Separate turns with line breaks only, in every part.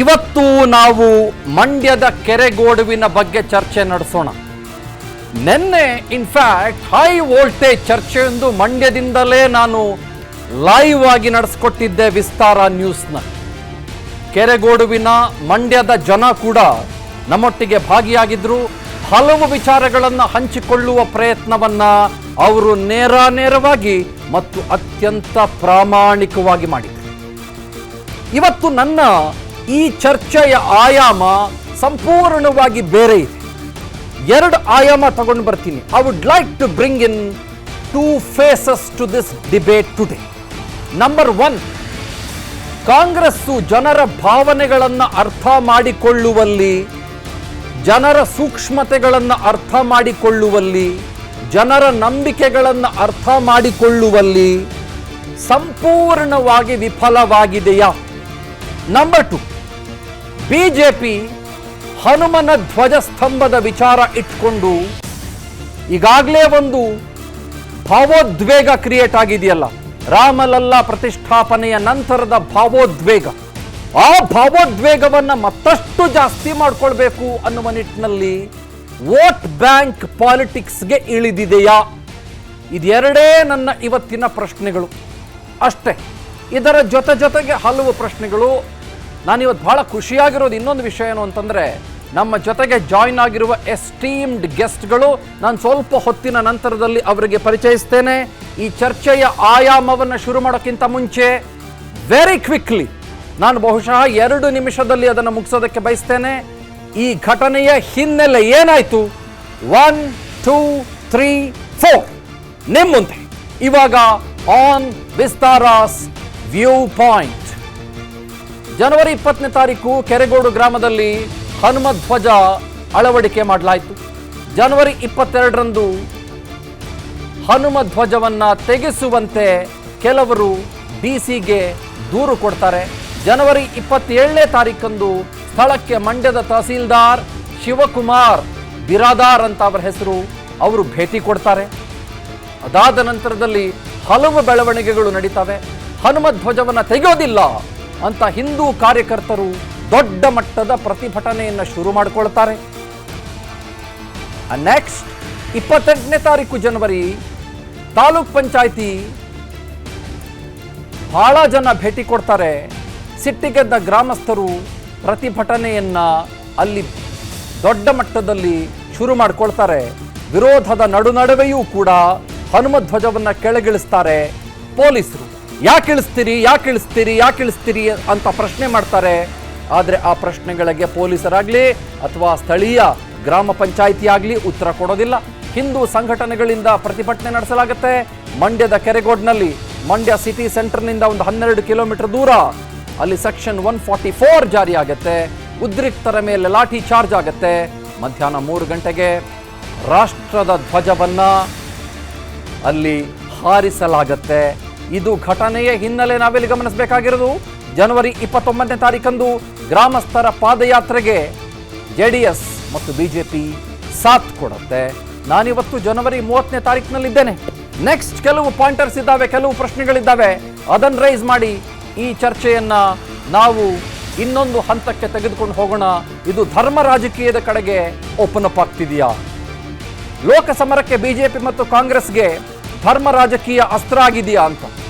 ಇವತ್ತು ನಾವು ಮಂಡ್ಯದ ಕೆರೆಗೋಡುವಿನ ಬಗ್ಗೆ ಚರ್ಚೆ ನಡೆಸೋಣ. ನಿನ್ನೆ ಇನ್ಫ್ಯಾಕ್ಟ್ ಹೈ ವೋಲ್ಟೇಜ್ ಚರ್ಚೆಯೊಂದು ಮಂಡ್ಯದಿಂದಲೇ ನಾನು ಲೈವ್ ಆಗಿ ನಡೆಸ್ಕೊಟ್ಟಿದ್ದೆ ವಿಸ್ತಾರ ನ್ಯೂಸ್ನ. ಕೆರೆಗೋಡುವಿನ ಮಂಡ್ಯದ ಜನ ಕೂಡ ನಮ್ಮೊಟ್ಟಿಗೆ ಭಾಗಿಯಾಗಿದ್ರು. ಹಲವು ವಿಚಾರಗಳನ್ನು ಹಂಚಿಕೊಳ್ಳುವ ಪ್ರಯತ್ನವನ್ನ ಅವರು ನೇರವಾಗಿ ಮತ್ತು ಅತ್ಯಂತ ಪ್ರಾಮಾಣಿಕವಾಗಿ ಮಾಡಿದರು. ಇವತ್ತು ನನ್ನ ಈ ಚರ್ಚೆಯ ಆಯಾಮ ಸಂಪೂರ್ಣವಾಗಿ ಬೇರೆ ಇದೆ. ಎರಡು ಆಯಾಮ ತಗೊಂಡು ಬರ್ತೀನಿ. I would like to bring in two phases to this debate today. Number one, Congress ಜನರ ಭಾವನೆಗಳನ್ನು ಅರ್ಥ ಮಾಡಿಕೊಳ್ಳುವಲ್ಲಿ, ಜನರ ಸೂಕ್ಷ್ಮತೆಗಳನ್ನು ಅರ್ಥ ಮಾಡಿಕೊಳ್ಳುವಲ್ಲಿ, ಜನರ ನಂಬಿಕೆಗಳನ್ನು ಅರ್ಥ ಮಾಡಿಕೊಳ್ಳುವಲ್ಲಿ ಸಂಪೂರ್ಣವಾಗಿ ವಿಫಲವಾಗಿದೆಯಾ? ನಂಬರ್ ಟು, ಬಿಜೆಪಿ ಹನುಮನ ಧ್ವಜಸ್ತಂಭದ ವಿಚಾರ ಇಟ್ಕೊಂಡು ಈಗಾಗಲೇ ಒಂದು ಭಾವೋದ್ವೇಗ ಕ್ರಿಯೇಟ್ ಆಗಿದೆಯಲ್ಲ, ರಾಮಲಲ್ಲಾ ಪ್ರತಿಷ್ಠಾಪನೆಯ ನಂತರದ ಭಾವೋದ್ವೇಗ. ಆ ಭಾವೋದ್ವೇಗವನ್ನು ಮತ್ತಷ್ಟು ಜಾಸ್ತಿ ಮಾಡ್ಕೊಳ್ಬೇಕು ಅನ್ನುವ ನಿಟ್ಟಿನಲ್ಲಿ ವೋಟ್ ಬ್ಯಾಂಕ್ ಪಾಲಿಟಿಕ್ಸ್ಗೆ ಇಳಿದಿದೆಯಾ? ಇದೆರಡೇ ನನ್ನ ಇವತ್ತಿನ ಪ್ರಶ್ನೆಗಳು ಅಷ್ಟೇ. ಇದರ ಜೊತೆಗೆ ಹಲವು ಪ್ರಶ್ನೆಗಳು. ನಾನಿವತ್ತು ಬಹಳ ಖುಷಿಯಾಗಿರೋದು ಇನ್ನೊಂದು ವಿಷಯ ಏನು ಅಂತಂದರೆ, ನಮ್ಮ ಜೊತೆಗೆ ಜಾಯಿನ್ ಆಗಿರುವ ಎಸ್ಟೀಮ್ಡ್ ಗೆಸ್ಟ್ಗಳು. ನಾನು ಸ್ವಲ್ಪ ಹೊತ್ತಿನ ನಂತರದಲ್ಲಿ ಅವರಿಗೆ ಪರಿಚಯಿಸ್ತೇನೆ. ಈ ಚರ್ಚೆಯ ಆಯಾಮವನ್ನು ಶುರು ಮಾಡೋಕ್ಕಿಂತ ಮುಂಚೆ ವೆರಿ ಕ್ವಿಕ್ಲಿ ನಾನು ಬಹುಶಃ 2 ನಿಮಿಷದಲ್ಲಿ ಅದನ್ನು ಮುಗಿಸೋದಕ್ಕೆ ಬಯಸ್ತೇನೆ. ಈ ಘಟನೆಯ ಹಿನ್ನೆಲೆ ಏನಾಯಿತು? 1, 2, 3, 4 ನಿಮ್ಮ ಮುಂದೆ ಇವಾಗ ಆನ್ ವಿಸ್ತಾರಾಸ್ ವ್ಯೂ ಪಾಯಿಂಟ್. ಜನವರಿ 20ನೇ ತಾರೀಕು ಕೆರೆಗೋಡು ಗ್ರಾಮದಲ್ಲಿ ಹನುಮ ಧ್ವಜ ಅಳವಡಿಕೆ ಮಾಡಲಾಯಿತು. ಜನವರಿ 22ರಂದು ಹನುಮ ಧ್ವಜವನ್ನು ತೆಗೆಸುವಂತೆ ಕೆಲವರು ಡಿಸಿಗೆ ದೂರು ಕೊಡ್ತಾರೆ. ಜನವರಿ 27ನೇ ತಾರೀಕಂದು ಸ್ಥಳಕ್ಕೆ ಮಂಡ್ಯದ ತಹಸೀಲ್ದಾರ್ ಶಿವಕುಮಾರ್ ಬಿರಾದಾರ್ ಅಂತ ಅವರ ಹೆಸರು, ಅವರು ಭೇಟಿ ಕೊಡ್ತಾರೆ. ಅದಾದ ನಂತರದಲ್ಲಿ ಹಲವು ಬೆಳವಣಿಗೆಗಳು ನಡೀತವೆ. ಹನುಮ ಧ್ವಜವನ್ನು ತೆಗೆಯೋದಿಲ್ಲ ಅಂತ ಹಿಂದೂ ಕಾರ್ಯಕರ್ತರು ದೊಡ್ಡ ಮಟ್ಟದ ಪ್ರತಿಭಟನೆಯನ್ನು ಶುರು ಮಾಡಿಕೊಳ್ತಾರೆ. ನೆಕ್ಸ್ಟ್ 28ನೇ ತಾರೀಕು ಜನವರಿ ತಾಲೂಕ್ ಪಂಚಾಯಿತಿ ಬಹಳ ಜನ ಭೇಟಿ ಕೊಡ್ತಾರೆ. ಸಿಟ್ಟಿಗೆದ್ದ ಗ್ರಾಮಸ್ಥರು ಪ್ರತಿಭಟನೆಯನ್ನ ಅಲ್ಲಿ ದೊಡ್ಡ ಮಟ್ಟದಲ್ಲಿ ಶುರು ಮಾಡಿಕೊಳ್ತಾರೆ. ವಿರೋಧದ ನಡುವೆಯೂ ಕೂಡ ಹನುಮ ಧ್ವಜವನ್ನು ಕೆಳಗಿಳಿಸ್ತಾರೆ. ಪೊಲೀಸರು ಯಾಕೆ ಇಳಿಸ್ತೀರಿ ಅಂತ ಪ್ರಶ್ನೆ ಮಾಡ್ತಾರೆ. ಆದರೆ ಆ ಪ್ರಶ್ನೆಗಳಿಗೆ ಪೊಲೀಸರಾಗಲಿ ಅಥವಾ ಸ್ಥಳೀಯ ಗ್ರಾಮ ಪಂಚಾಯಿತಿ ಆಗಲಿ ಉತ್ತರ ಕೊಡೋದಿಲ್ಲ. ಹಿಂದೂ ಸಂಘಟನೆಗಳಿಂದ ಪ್ರತಿಭಟನೆ ನಡೆಸಲಾಗುತ್ತೆ. ಮಂಡ್ಯದ ಕೆರೆಗೋಡ್ನಲ್ಲಿ, ಮಂಡ್ಯ ಸಿಟಿ ಸೆಂಟರ್ನಿಂದ ಒಂದು 12 ಕಿಲೋಮೀಟರ್ ದೂರ ಅಲ್ಲಿ ಸೆಕ್ಷನ್ 144 ಜಾರಿ ಆಗುತ್ತೆ. ಉದ್ರಿಕ್ತರ ಮೇಲೆ ಲಾಠಿ ಚಾರ್ಜ್ ಆಗುತ್ತೆ. ಮಧ್ಯಾಹ್ನ 3 ಗಂಟೆಗೆ ರಾಷ್ಟ್ರದ ಧ್ವಜವನ್ನ ಅಲ್ಲಿ ಹಾರಿಸಲಾಗತ್ತೆ. ಇದು ಘಟನೆಯ ಹಿನ್ನೆಲೆ ನಾವೆಲ್ಲಿ ಗಮನಿಸಬೇಕಾಗಿರೋದು. ಜನವರಿ 29ನೇ ತಾರೀಕಂದು ಗ್ರಾಮಸ್ಥರ ಪಾದಯಾತ್ರೆಗೆ JDS ಮತ್ತು ಬಿಜೆಪಿ ಸಾಥ್ ಕೊಡುತ್ತೆ. ನಾನಿವತ್ತು ಜನವರಿ 30ನೇ ತಾರೀಕಿನಲ್ಲಿದ್ದೇನೆ. ನೆಕ್ಸ್ಟ್ ಕೆಲವು ಪಾಯಿಂಟರ್ಸ್ ಇದ್ದಾವೆ, ಕೆಲವು ಪ್ರಶ್ನೆಗಳಿದ್ದಾವೆ. ಅದನ್ನು ರೈಸ್ ಮಾಡಿ ಈ ಚರ್ಚೆಯನ್ನ ನಾವು ಇನ್ನೊಂದು ಹಂತಕ್ಕೆ ತೆಗೆದುಕೊಂಡು ಹೋಗೋಣ. ಇದು ಧರ್ಮ ರಾಜಕೀಯದ ಕಡೆಗೆ ಓಪನ್ ಅಪ್ ಆಗ್ತಿದೆಯಾ? ಲೋಕಸಮರಕ್ಕೆ ಬಿಜೆಪಿ ಮತ್ತು ಕಾಂಗ್ರೆಸ್ಗೆ ಧರ್ಮ ರಾಜಕೀಯ ಅಸ್ತ್ರ ಆಗಿದೆಯಾ ಅಂತ,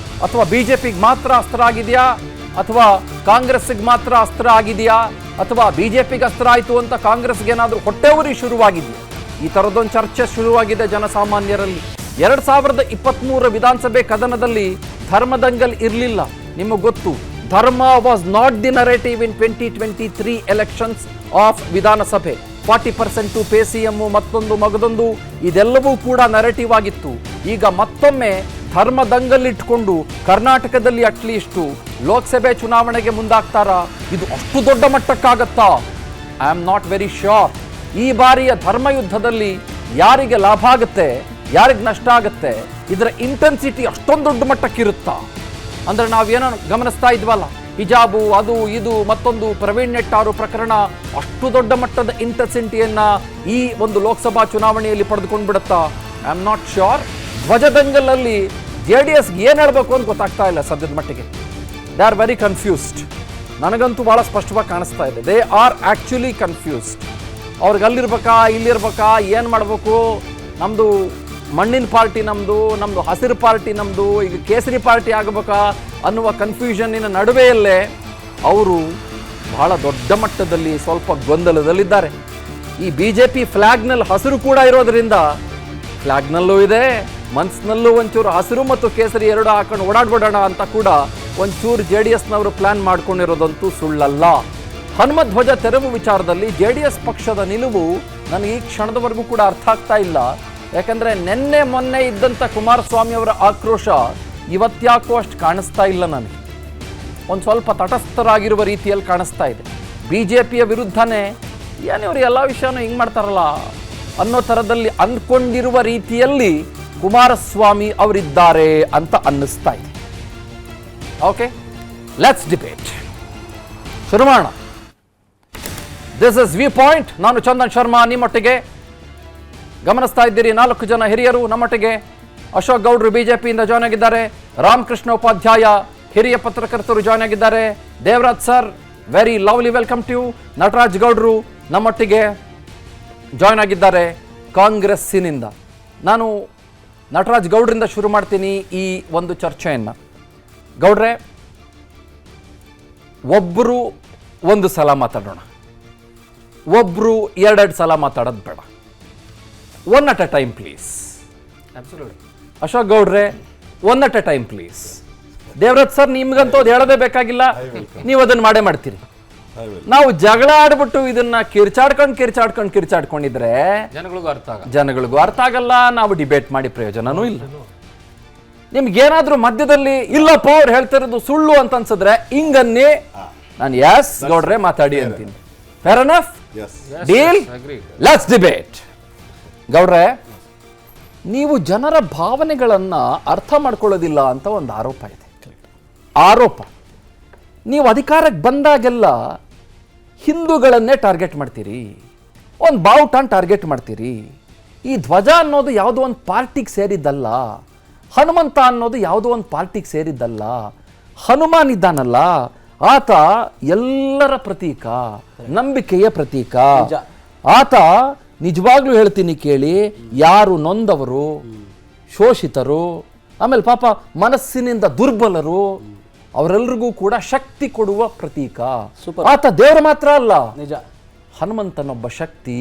ಅಥವಾ ಬಿಜೆಪಿಗೆ ಮಾತ್ರ ಅಸ್ತ್ರ ಆಗಿದೆಯಾ, ಅಥವಾ ಕಾಂಗ್ರೆಸ್ಗೆ ಮಾತ್ರ ಅಸ್ತ್ರ ಆಗಿದೆಯಾ, ಅಥವಾ ಬಿಜೆಪಿಗೆ ಅಸ್ತ್ರ ಆಯಿತು ಅಂತ ಕಾಂಗ್ರೆಸ್ಗೆ ಏನಾದರೂ ಹೊಟ್ಟೆವರಿ ಶುರುವಾಗಿದೆಯಾ? ಈ ಥರದೊಂದು ಚರ್ಚೆ ಶುರುವಾಗಿದೆ ಜನಸಾಮಾನ್ಯರಲ್ಲಿ. 2023 ವಿಧಾನಸಭೆ ಕದನದಲ್ಲಿ ಧರ್ಮದಂಗಲ್ ಇರಲಿಲ್ಲ. ನಿಮಗೆ ಗೊತ್ತು, ಧರ್ಮ was not the narrative in 2023 elections of ವಿಧಾನಸಭೆ. 40% ಪೇ CM, ಮತ್ತೊಂದು ಮಗದೊಂದು, ಇದೆಲ್ಲವೂ ಕೂಡ ನರೇಟಿವ್ ಆಗಿತ್ತು. ಈಗ ಮತ್ತೊಮ್ಮೆ ಧರ್ಮದಂಗಲ್ಲಿಟ್ಕೊಂಡು ಕರ್ನಾಟಕದಲ್ಲಿ ಅಟ್ಲೀಸ್ಟು ಲೋಕಸಭೆ ಚುನಾವಣೆಗೆ ಮುಂದಾಗ್ತಾರಾ? ಇದು ಅಷ್ಟು ದೊಡ್ಡ ಮಟ್ಟಕ್ಕಾಗತ್ತಾ? I am not very sure. ಈ ಬಾರಿಯ ಧರ್ಮಯುದ್ಧದಲ್ಲಿ ಯಾರಿಗೆ ಲಾಭ ಆಗುತ್ತೆ, ಯಾರಿಗೆ ನಷ್ಟ ಆಗುತ್ತೆ, ಇದರ ಇಂಟೆನ್ಸಿಟಿ ಅಷ್ಟೊಂದು ದೊಡ್ಡ ಮಟ್ಟಕ್ಕಿರುತ್ತಾ? ಅಂದರೆ ನಾವೇನೋ ಗಮನಿಸ್ತಾ ಇದ್ವಲ್ಲ, ಹಿಜಾಬು, ಅದು ಇದು ಮತ್ತೊಂದು, ಪ್ರವೀಣ್ ನೆಟ್ಟಾರು ಪ್ರಕರಣ ಅಷ್ಟು ದೊಡ್ಡ ಮಟ್ಟದ ಇಂಟೆನ್ಸಿಟಿಯನ್ನು ಈ ಒಂದು ಲೋಕಸಭಾ ಚುನಾವಣೆಯಲ್ಲಿ ಪಡೆದುಕೊಂಡು ಬಿಡುತ್ತಾ? I am not sure. ಧ್ವಜದಂಗಲಲ್ಲಿ JDS ಏನು ಹೇಳಬೇಕು ಅಂತ ಗೊತ್ತಾಗ್ತಾ ಇಲ್ಲ ಸದ್ಯದ ಮಟ್ಟಿಗೆ. They are very confused. ನನಗಂತೂ ಭಾಳ ಸ್ಪಷ್ಟವಾಗಿ ಕಾಣಿಸ್ತಾ ಇದೆ. They are actually confused. ಅವ್ರಿಗೆ ಅಲ್ಲಿರ್ಬೇಕಾ ಇಲ್ಲಿರ್ಬೇಕಾ, ಏನು ಮಾಡಬೇಕು, ನಮ್ಮದು ಮಣ್ಣಿನ ಪಾರ್ಟಿ ನಮ್ಮದು ಹಸಿರು ಪಾರ್ಟಿ ನಮ್ಮದು, ಈಗ ಕೇಸರಿ ಪಾರ್ಟಿ ಆಗಬೇಕಾ ಅನ್ನುವ ಕನ್ಫ್ಯೂಷನ್ನಿನ ನಡುವೆಯಲ್ಲೇ ಅವರು ಬಹಳ ದೊಡ್ಡ ಮಟ್ಟದಲ್ಲಿ ಸ್ವಲ್ಪ ಗೊಂದಲದಲ್ಲಿದ್ದಾರೆ. ಈ BJP ಫ್ಲ್ಯಾಗ್ನಲ್ಲಿ ಹಸಿರು ಕೂಡ ಇರೋದ್ರಿಂದ ಫ್ಲ್ಯಾಗ್ನಲ್ಲೂ ಇದೆ, ಮನ್ಸ್ನಲ್ಲೂ ಒಂಚೂರು ಹಸಿರು ಮತ್ತು ಕೇಸರಿ ಎರಡು ಹಾಕೊಂಡು ಓಡಾಡ್ಬಿಡೋಣ ಅಂತ ಕೂಡ ಒಂಚೂರು JDSನವರು ಪ್ಲ್ಯಾನ್ ಮಾಡ್ಕೊಂಡಿರೋದಂತೂ ಸುಳ್ಳಲ್ಲ. ಹನುಮಧ್ವಜ ತೆರವು ವಿಚಾರದಲ್ಲಿ JDS ಪಕ್ಷದ ನಿಲುವು ನನಗೆ ಈ ಕ್ಷಣದವರೆಗೂ ಕೂಡ ಅರ್ಥ ಆಗ್ತಾ ಇಲ್ಲ. ಯಾಕಂದರೆ ನಿನ್ನೆ ಮೊನ್ನೆ ಇದ್ದಂಥ ಕುಮಾರಸ್ವಾಮಿ ಅವರ ಆಕ್ರೋಶ ಇವತ್ತ್ಯಾಕೋ ಅಷ್ಟು ಕಾಣಿಸ್ತಾ ಇಲ್ಲ ನನಗೆ. ಒಂದು ಸ್ವಲ್ಪ ತಟಸ್ಥರಾಗಿರುವ ರೀತಿಯಲ್ಲಿ ಕಾಣಿಸ್ತಾ ಇದೆ. BJPಯ ವಿರುದ್ಧನೇ ಏನಿವರು ಎಲ್ಲ ವಿಷಯನೂ ಹಿಂಗೆ ಮಾಡ್ತಾರಲ್ಲ ಅನ್ನೋ ಥರದಲ್ಲಿ ಅಂದ್ಕೊಂಡಿರುವ ರೀತಿಯಲ್ಲಿ ಕುಮಾರಸ್ವಾಮಿ ಅವರಿದ್ದಾರೆ ಅಂತ ಅನ್ನಿಸ್ತಾ ಇದೆ. ಓಕೆ, ಲೆಟ್ಸ್ ಡಿಬೇಟ್ ಶುರು ಮಾಡೋಣ. This is view point. ನಾನು ಚಂದನ್ ಶರ್ಮಾ ನಿಮ್ಮೊಟ್ಟಿಗೆ. ಗಮನಿಸ್ತಾ ಇದ್ದೀರಿ 4 ಜನ ಹಿರಿಯರು ನಮ್ಮೊಟ್ಟಿಗೆ. ಅಶೋಕ್ ಗೌಡ್ರು BJPಯಿಂದ ಜಾಯ್ನ್ ಆಗಿದ್ದಾರೆ. ರಾಮಕೃಷ್ಣ ಉಪಾಧ್ಯಾಯ ಹಿರಿಯ ಪತ್ರಕರ್ತರು ಜಾಯ್ನ್ ಆಗಿದ್ದಾರೆ. Devaraj sir, very lovely welcome to you. Nataraj ಗೌಡ್ರು ನಮ್ಮೊಟ್ಟಿಗೆ ಜಾಯ್ನ್ ಆಗಿದ್ದಾರೆ ಕಾಂಗ್ರೆಸ್ಸಿನಿಂದ. ನಾನು ನಟರಾಜ್ ಗೌಡ್ರಿಂದ ಶುರು ಮಾಡ್ತೀನಿ ಈ ಒಂದು ಚರ್ಚೆಯನ್ನು. ಗೌಡ್ರೆ, ಒಬ್ಬರು ಒಂದು ಸಲ ಮಾತಾಡೋಣ, ಒಬ್ಬರು ಎರಡೆರಡು ಸಲ ಮಾತಾಡೋದು ಬೇಡ. One at a time please. Ashok ಗೌಡ್ರೆ, one at a time please. Devaraj sir, ನಿಮ್ಗಂತೂ ಅದು ಹೇಳೋದೇ ಬೇಕಾಗಿಲ್ಲ, ನೀವು ಅದನ್ನು ಮಾಡೇ ಮಾಡ್ತೀರಿ. ನಾವು ಜಗಳ ಆಡ್ಬಿಟ್ಟು ಇದನ್ನ ಕಿರ್ಚಾಡ್ಕೊಂಡಿದ್ರೆ ಜನಗಳಿಗೂ ಅರ್ಥ ಆಗಲ್ಲ, ನಾವು ಡಿಬೇಟ್ ಮಾಡಿ ಪ್ರಯೋಜನನೂ ಇಲ್ಲ. ನಿಮ್ಗೇನಾದ್ರೂ ಮಧ್ಯದಲ್ಲಿ ಇಲ್ಲಪ್ಪ ಅವ್ರು ಹೇಳ್ತಿರೋದು ಸುಳ್ಳು ಅಂತ ಅನ್ಸಿದ್ರೆ ಹಿಂಗನ್ನಿ, ನಾನು ಎಸ್ ಗೌಡ್ರೆ ಮಾತಾಡಿ ಅಂತೀನಿ. Fair enough? Deal? Let's debate. ಗೌಡ್ರೆ, ನೀವು ಜನರ ಭಾವನೆಗಳನ್ನ ಅರ್ಥ ಮಾಡ್ಕೊಳ್ಳೋದಿಲ್ಲ ಅಂತ ಒಂದು ಆರೋಪ ಇದೆ. ಆರೋಪ. ನೀವು ಅಧಿಕಾರಕ್ಕೆ ಬಂದಾಗೆಲ್ಲ ಹಿಂದೂಗಳನ್ನೇ ಟಾರ್ಗೆಟ್ ಮಾಡ್ತೀರಿ, ಒಂದು ಬಾವುಟನ್ ಟಾರ್ಗೆಟ್ ಮಾಡ್ತೀರಿ. ಈ ಧ್ವಜ ಅನ್ನೋದು ಯಾವುದೋ ಒಂದು ಪಾರ್ಟಿಗೆ ಸೇರಿದ್ದಲ್ಲ, ಹನುಮಂತ ಅನ್ನೋದು ಯಾವುದೋ ಒಂದು ಪಾರ್ಟಿಗೆ ಸೇರಿದ್ದಲ್ಲ. ಹನುಮಾನ್ ಇದ್ದಾನಲ್ಲ, ಆತ ಎಲ್ಲರ ಪ್ರತೀಕ, ನಂಬಿಕೆಯ ಪ್ರತೀಕ. ಆತ ನಿಜವಾಗ್ಲೂ ಹೇಳ್ತೀನಿ ಕೇಳಿ, ಯಾರು ನೊಂದವರು, ಶೋಷಿತರು, ಆಮೇಲೆ ಪಾಪ ಮನಸ್ಸಿನಿಂದ ದುರ್ಬಲರು, ಅವರೆಲ್ಲರಿಗೂ ಕೂಡ ಶಕ್ತಿ ಕೊಡುವ ಪ್ರತೀಕ. ಆತ ದೇವರು ಮಾತ್ರ ಅಲ್ಲ, ನಿಜ ಹನುಮಂತನೊಬ್ಬ ಶಕ್ತಿ.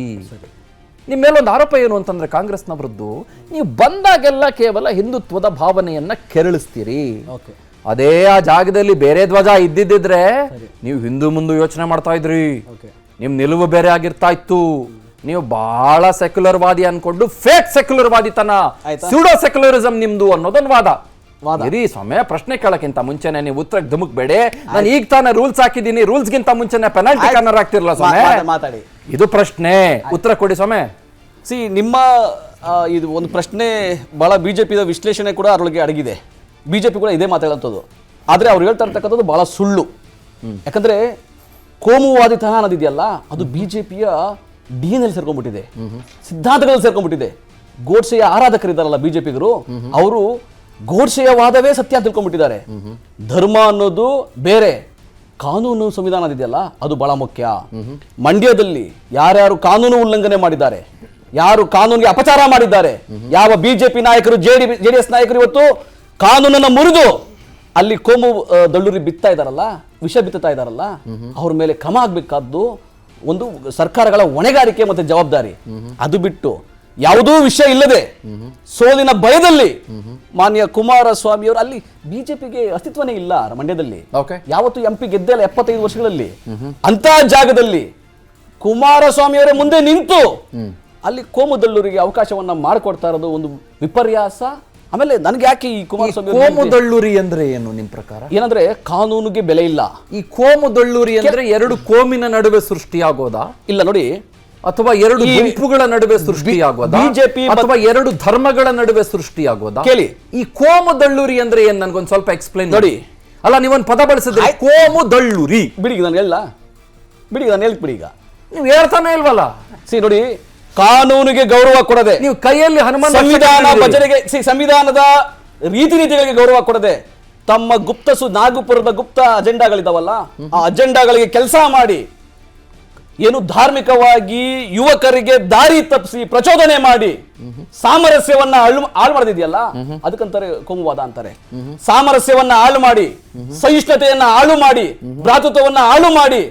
ನಿಮ್ಮ ಮೇಲೊಂದು ಆರೋಪ ಏನು ಅಂತಂದ್ರೆ ಕಾಂಗ್ರೆಸ್ನವರದ್ದು, ನೀವು ಬಂದಾಗೆಲ್ಲ ಕೇವಲ ಹಿಂದುತ್ವದ ಭಾವನೆಯನ್ನ ಕೆರಳಿಸ್ತೀರಿ. ಅದೇ ಆ ಜಾಗದಲ್ಲಿ ಬೇರೆ ಧ್ವಜ ಇದ್ದಿದ್ರೆ ನೀವು ಹಿಂದೂ ಮುಂದೆ ಯೋಚನೆ ಮಾಡ್ತಾ ಇದ್ರಿ, ನಿಮ್ ನಿಲುವು ಬೇರೆ ಆಗಿರ್ತಾ ಇತ್ತು. ನೀವು ಬಹಳ ಸೆಕ್ಯುಲರ್ ವಾದಿ ಅನ್ಕೊಂಡು ಫೇಕ್ ಸೆಕ್ಯುಲರ್ ವಾದಿತನ, ಸ್ಯೂಡೋ ಸೆಕ್ಯುಲರಿಸಂ ನಿಮ್ದು ಅನ್ನೋದೊಂದು ವಾದ. ಇರಿ ಸಮಯ, ಪ್ರಶ್ನೆ ಕೇಳಕ್ಕಿಂತ ಮುಂಚೆನೆ ನೀವು ಉತ್ತರಕ್ಕೆ ಧುಮುಕ್ಬೇಡಿ. ನಾನು ಈಗ ತಾನೇ ರೂಲ್ಸ್ ಹಾಕಿದ್ದೀನಿ, ರೂಲ್ಸ್ಗಿಂತ ಮುಂಚೆನೆ ಪೆನಾಲ್ಟಿ ಕಾರ್ನರ್ ಆಗ್ತಿರಲ್ಲ ಸಮಯ. ಮಾತಾಡಿ, ಇದು ಪ್ರಶ್ನೆ, ಉತ್ತರ ಕೊಡಿ ಸಮಯ.
ನಿಮ್ಮ ಇದು ಒಂದು ಪ್ರಶ್ನೆ ಬಹಳ BJPದ ವಿಶ್ಲೇಷಣೆ ಕೂಡ ಅದರೊಳಗೆ ಅಡಗಿದೆ. BJP ಕೂಡ ಇದೇ ಮಾತಾಡುವಂಥದ್ದು. ಆದರೆ ಅವ್ರು ಹೇಳ್ತಾ ಇರ್ತಕ್ಕಂಥದ್ದು ಬಹಳ ಸುಳ್ಳು. ಯಾಕಂದ್ರೆ ಕೋಮುವಾದಿತನ ಅನ್ನೋದಿದೆಯಲ್ಲ, ಅದು BJPಯ DNA ಸೇರ್ಕೊಂಡ್ಬಿಟ್ಟಿದೆ, ಸಿದ್ಧಾಂತಗಳಲ್ಲಿ ಸೇರ್ಕೊಂಡ್ಬಿಟ್ಟಿದೆ. ಗೋಡ್ಸೆಯ ಆರಾಧಕರಿದ್ದಾರಲ್ಲ BJPಗರು, ಅವರು ಗೋಡ್ಸೆಯ ವಾದವೇ ಸತ್ಯ ಅಂತ ತಿಳ್ಕೊಂಡ್ಬಿಟ್ಟಿದ್ದಾರೆ. ಧರ್ಮ ಅನ್ನೋದು ಬೇರೆ, ಕಾನೂನು ಸಂವಿಧಾನ ಇದೆಯಲ್ಲ ಅದು ಬಹಳ ಮುಖ್ಯ. ಮಂಡ್ಯದಲ್ಲಿ ಯಾರ್ಯಾರು ಕಾನೂನು ಉಲ್ಲಂಘನೆ ಮಾಡಿದ್ದಾರೆ, ಯಾರು ಕಾನೂನಿಗೆ ಅಪಚಾರ ಮಾಡಿದ್ದಾರೆ, ಯಾವ BJP ನಾಯಕರು JDS ನಾಯಕರು ಇವತ್ತು ಕಾನೂನನ್ನು ಮುರಿದು ಅಲ್ಲಿ ಕೋಮು ದಳ್ಳೂರಿ ಬಿತ್ತಾ ಇದ್ದಾರಲ್ಲ, ವಿಷ ಬಿತ್ತಾ ಇದ್ದಾರಲ್ಲ, ಅವ್ರ ಮೇಲೆ ಕ್ರಮ ಆಗ್ಬೇಕಾದ್ದು ಒಂದು ಸರ್ಕಾರಗಳ ಹೊಣೆಗಾರಿಕೆ ಮತ್ತೆ ಜವಾಬ್ದಾರಿ. ಅದು ಬಿಟ್ಟು ಯಾವುದೂ ವಿಷಯ ಇಲ್ಲದೆ ಸೋಲಿನ ಭಯದಲ್ಲಿ ಮಾನ್ಯ ಕುಮಾರಸ್ವಾಮಿ ಅವರು, ಅಲ್ಲಿ BJPಗೆ ಅಸ್ತಿತ್ವನೇ ಇಲ್ಲ ಮಂಡ್ಯದಲ್ಲಿ. ಯಾವತ್ತು MP ಗೆದ್ದೆ 75 ವರ್ಷಗಳಲ್ಲಿ. ಅಂತ ಜಾಗದಲ್ಲಿ ಕುಮಾರಸ್ವಾಮಿ ಅವರೇ ಮುಂದೆ ನಿಂತು ಅಲ್ಲಿ ಕೋಮುದಳ್ಳೂರಿಗೆ ಅವಕಾಶವನ್ನ ಮಾಡಿಕೊಡ್ತಾ ಇರೋದು ಒಂದು ವಿಪರ್ಯಾಸ. ಆಮೇಲೆ ನನಗೆ ಯಾಕೆ ಈ ಕುಮಾರಸ್ವಾಮಿ
ಕೋಮುದಳ್ಳೂರಿ ಅಂದ್ರೆ ಏನು ನಿಮ್ ಪ್ರಕಾರ?
ಏನಂದ್ರೆ ಕಾನೂನಿಗೆ ಬೆಲೆ ಇಲ್ಲ.
ಈ ಕೋಮುದಳ್ಳೂರಿ ಅಂದ್ರೆ ಎರಡು ಕೋಮಿನ ನಡುವೆ ಸೃಷ್ಟಿಯಾಗೋದಾ? ಇಲ್ಲ ನೋಡಿ, ಅಥವಾ ಎರಡು ಗುಂಪುಗಳ ನಡುವೆ ಸೃಷ್ಟಿಯಾಗೋದಾ?
BJP
ಅಥವಾ ಎರಡು ಧರ್ಮಗಳ ನಡುವೆ ಸೃಷ್ಟಿಯಾಗೋದಾ?
ಕೇಳಿ,
ಈ ಕೋಮುದಳ್ಳೂರಿ ಅಂದ್ರೆ ಏನ್ ನನ್ಗೊಂದು ಸ್ವಲ್ಪ ಎಕ್ಸ್ಪ್ಲೈನ್
ನೋಡಿ.
ಅಲ್ಲ, ನೀವೊಂದು ಪದ ಬಳಸಿದ್ರೆ ಕೋಮುದಳ್ಳೂರಿ.
ಬಿಡಿ, ನಾನು ಹೇಳ ಬಿಡಿ, ನಾನು ಹೇಳ್ಬಿಡಿ. ಈಗ
ನೀವು ಹೇಳ್ತಾನೆ ಇಲ್ವಲ್ಲ.
ನೋಡಿ, ಕಾನೂನಿಗೆ ಗೌರವ ಕೊಡದೆ,
ನೀವು ಕೈಯಲ್ಲಿ ಹನುಮಾನ್
ಸಂವಿಧಾನ ಭಜನೆಗೆ, ಸಂವಿಧಾನದ ರೀತಿ ನೀತಿಗಳಿಗೆ ಗೌರವ ಕೊಡದೆ, ತಮ್ಮ ನಾಗಪುರದ ಗುಪ್ತ ಅಜೆಂಡಾಗಳಿದಾವಲ್ಲ, ಆ ಅಜೆಂಡಾಗಳಿಗೆ ಕೆಲಸ ಮಾಡಿ ಏನು ಧಾರ್ಮಿಕವಾಗಿ ಯುವಕರಿಗೆ ದಾರಿ ತಪ್ಪಿಸಿ ಪ್ರಚೋದನೆ ಮಾಡಿ ಸಾಮರಸ್ಯವನ್ನ ಹಾಳು ಮಾಡಿದೆಯಲ್ಲ, ಅದಕ್ಕಂತಾರೆ ಕೋಮುವಾದ ಅಂತಾರೆ. ಸಾಮರಸ್ಯವನ್ನ ಹಾಳು ಮಾಡಿ, ಸಹಿಷ್ಣುತೆಯನ್ನ ಹಾಳು ಮಾಡಿ, ಭ್ರಾತೃತ್ವವನ್ನ ಹಾಳು ಮಾಡಿ,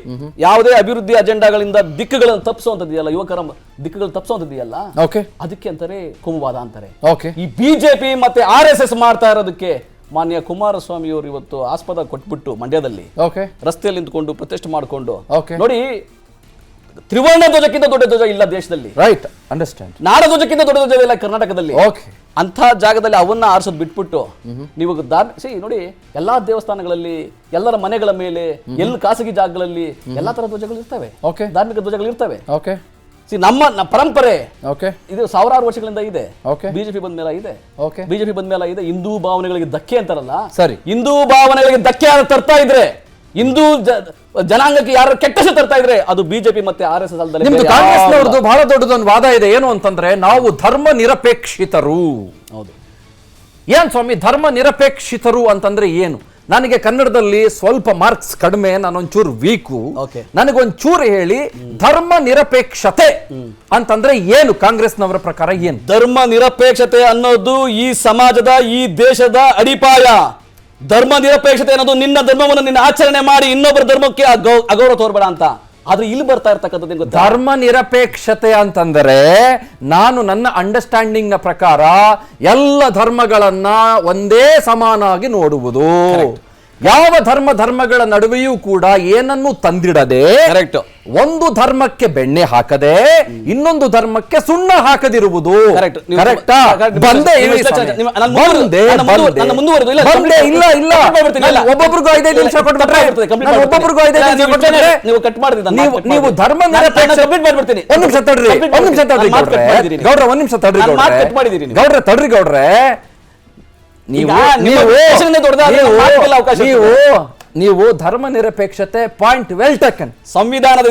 ಯಾವುದೇ ಅಭಿವೃದ್ಧಿ ಅಜೆಂಡಾಗಳಿಂದ ದಿಕ್ಕುಗಳನ್ನು ತಪ್ಪಿಸುವಂತದ್ದಿಯಲ್ಲ, ಯುವಕರ ದಿಕ್ಕುಗಳನ್ನು ತಪ್ಪಿಸುವಂತದ್ದಿಯಲ್ಲ, ಅದಕ್ಕೆ ಅಂತಾರೆ ಕೋಮುವಾದ ಅಂತಾರೆ. ಈ ಬಿಜೆಪಿ ಮತ್ತೆ RSS ಮಾಡ್ತಾ ಇರೋದಕ್ಕೆ ಮಾನ್ಯ ಕುಮಾರಸ್ವಾಮಿ ಅವರು ಇವತ್ತು ಆಸ್ಪದ ಕೊಟ್ಬಿಟ್ಟು ಮಂಡ್ಯದಲ್ಲಿ ರಸ್ತೆಯಲ್ಲಿ ನಿಂತ್ಕೊಂಡು ಪ್ರೊಟೆಸ್ಟ್ ಮಾಡಿಕೊಂಡು, ನೋಡಿ, ತ್ರಿವರ್ಣ ಧ್ವಜಕ್ಕಿಂತ ದೊಡ್ಡ ಧ್ವಜ ಇಲ್ಲ ದೇಶದಲ್ಲಿ,
ರೈಟ್, ಅಂಡರ್ಸ್ಟ್ಯಾಂಡ್,
ನಾಡ ಧ್ವಜಕ್ಕಿಂತ ದೊಡ್ಡ ಧ್ವಜ ಇಲ್ಲ ಕರ್ನಾಟಕದಲ್ಲಿ. ಅಂತ ಜಾಗದಲ್ಲಿ ಅವನ್ನ ಆರಿಸೋದು ಬಿಟ್ಬಿಟ್ಟು ನೀವು ನೋಡಿ, ಎಲ್ಲಾ ದೇವಸ್ಥಾನಗಳಲ್ಲಿ, ಎಲ್ಲರ ಮನೆಗಳ ಮೇಲೆ, ಎಲ್ಲ ಖಾಸಗಿ ಜಾಗಗಳಲ್ಲಿ ಎಲ್ಲಾ ತರ ಧ್ವಜಗಳು ಇರ್ತವೆ, ಧಾರ್ಮಿಕ ಧ್ವಜಗಳು ಇರ್ತವೆ. ನಮ್ಮ ಪರಂಪರೆ ಇದು ಸಾವಿರಾರು ವರ್ಷಗಳಿಂದ ಇದೆ. ಬಿಜೆಪಿ ಬಂದ ಮೇಲೆ ಇದೆ. ಹಿಂದೂ ಭಾವನೆಗಳಿಗೆ ಧಕ್ಕೆ ಅಂತಾರಲ್ಲ, ಸರಿ, ಹಿಂದೂ ಭಾವನೆಗಳಿಗೆ ಧಕ್ಕೆ ಯಾರು ತರ್ತಾ ಇದ್ರೆ, ಹಿಂದೂ ಜನಾಂಗಕ್ಕೆ ಯಾರು ಕೆಟ್ಟ ಹೆಸರು ತರ್ತಾ ಇದ್ರೆ ಅದು ಬಿಜೆಪಿ ಮತ್ತೆ RSS ಅಲ್ಲದೆ.
ನಿಮ್ದು ಕಾಂಗ್ರೆಸ್ನವ್ರದ್ದು ಬಹಳ ದೊಡ್ಡದೊಂದು ವಾದ ಇದೆ, ಏನು ಅಂತಂದ್ರೆ ನಾವು ಧರ್ಮ ನಿರಪೇಕ್ಷಿತರು. ಹೌದು, ಏನ್ ಸ್ವಾಮಿ ಧರ್ಮ ನಿರಪೇಕ್ಷಿತರು ಅಂತಂದ್ರೆ ಏನು? ನನಗೆ ಕನ್ನಡದಲ್ಲಿ ಸ್ವಲ್ಪ ಮಾರ್ಕ್ಸ್ ಕಡಿಮೆ, ನಾನೊಂಚೂರು ವೀಕು, ನನಗೊಂಚೂರು ಹೇಳಿ, ಧರ್ಮ ನಿರಪೇಕ್ಷತೆ ಅಂತಂದ್ರೆ ಏನು ಕಾಂಗ್ರೆಸ್ನವರ ಪ್ರಕಾರ? ಏನು
ಧರ್ಮ ನಿರಪೇಕ್ಷತೆ ಅನ್ನೋದು ಈ ಸಮಾಜದ, ಈ ದೇಶದ ಅಡಿಪಾಯ. ಧರ್ಮ ನಿರಪೇಕ್ಷತೆ ಅನ್ನೋದು ನಿನ್ನ ಧರ್ಮವನ್ನು ನಿನ್ನ ಆಚರಣೆ ಮಾಡಿ ಇನ್ನೊಬ್ಬರ ಧರ್ಮಕ್ಕೆ ಅಗೌರವ ತೋರ್ಬೇಡ ಅಂತ. ಆದ್ರೆ ಇಲ್ಲಿ ಬರ್ತಾ ಇರ್ತಕ್ಕಂಥದ್ದು
ಧರ್ಮ ನಿರಪೇಕ್ಷತೆ ಅಂತಂದರೆ, ನಾನು ನನ್ನ ಅಂಡರ್ಸ್ಟ್ಯಾಂಡಿಂಗ್ ನ ಪ್ರಕಾರ ಎಲ್ಲ ಧರ್ಮಗಳನ್ನ ಒಂದೇ ಸಮಾನಾಗಿ ನೋಡುವುದು. ಯಾವ ಧರ್ಮಗಳ ನಡುವೆಯೂ ಕೂಡ ಏನನ್ನು ತಂದಿಡದೆ, ಒಂದು ಧರ್ಮಕ್ಕೆ ಬೆಣ್ಣೆ ಹಾಕದೆ ಇನ್ನೊಂದು ಧರ್ಮಕ್ಕೆ ಸುಣ್ಣ ಹಾಕದಿರುವುದು. ಕರೆಕ್ಟಾ? ಒಬ್ಬೊಬ್ರಿಗೂ 5 ನಿಮಿಷ ಕೊಟ್ಬಿಟ್ರೆ, ನೀವು ಧರ್ಮ ನಿರಪೇಕ್ಷತೆ, ಒಂದ್ ನಿಮಿಷ ತಡ್ರಿ ಗೌಡ್ರೆ, ಒಂದ್ ನಿಮಿಷ ತಡ್ರಿ ಗೌಡ್ರೆ, ನೀವು ಧರ್ಮ ನಿರಪೇಕ್ಷತೆ ಪಾಯಿಂಟ್ ವೆಲ್ ಟೇಕನ್.
ಸಂವಿಧಾನದ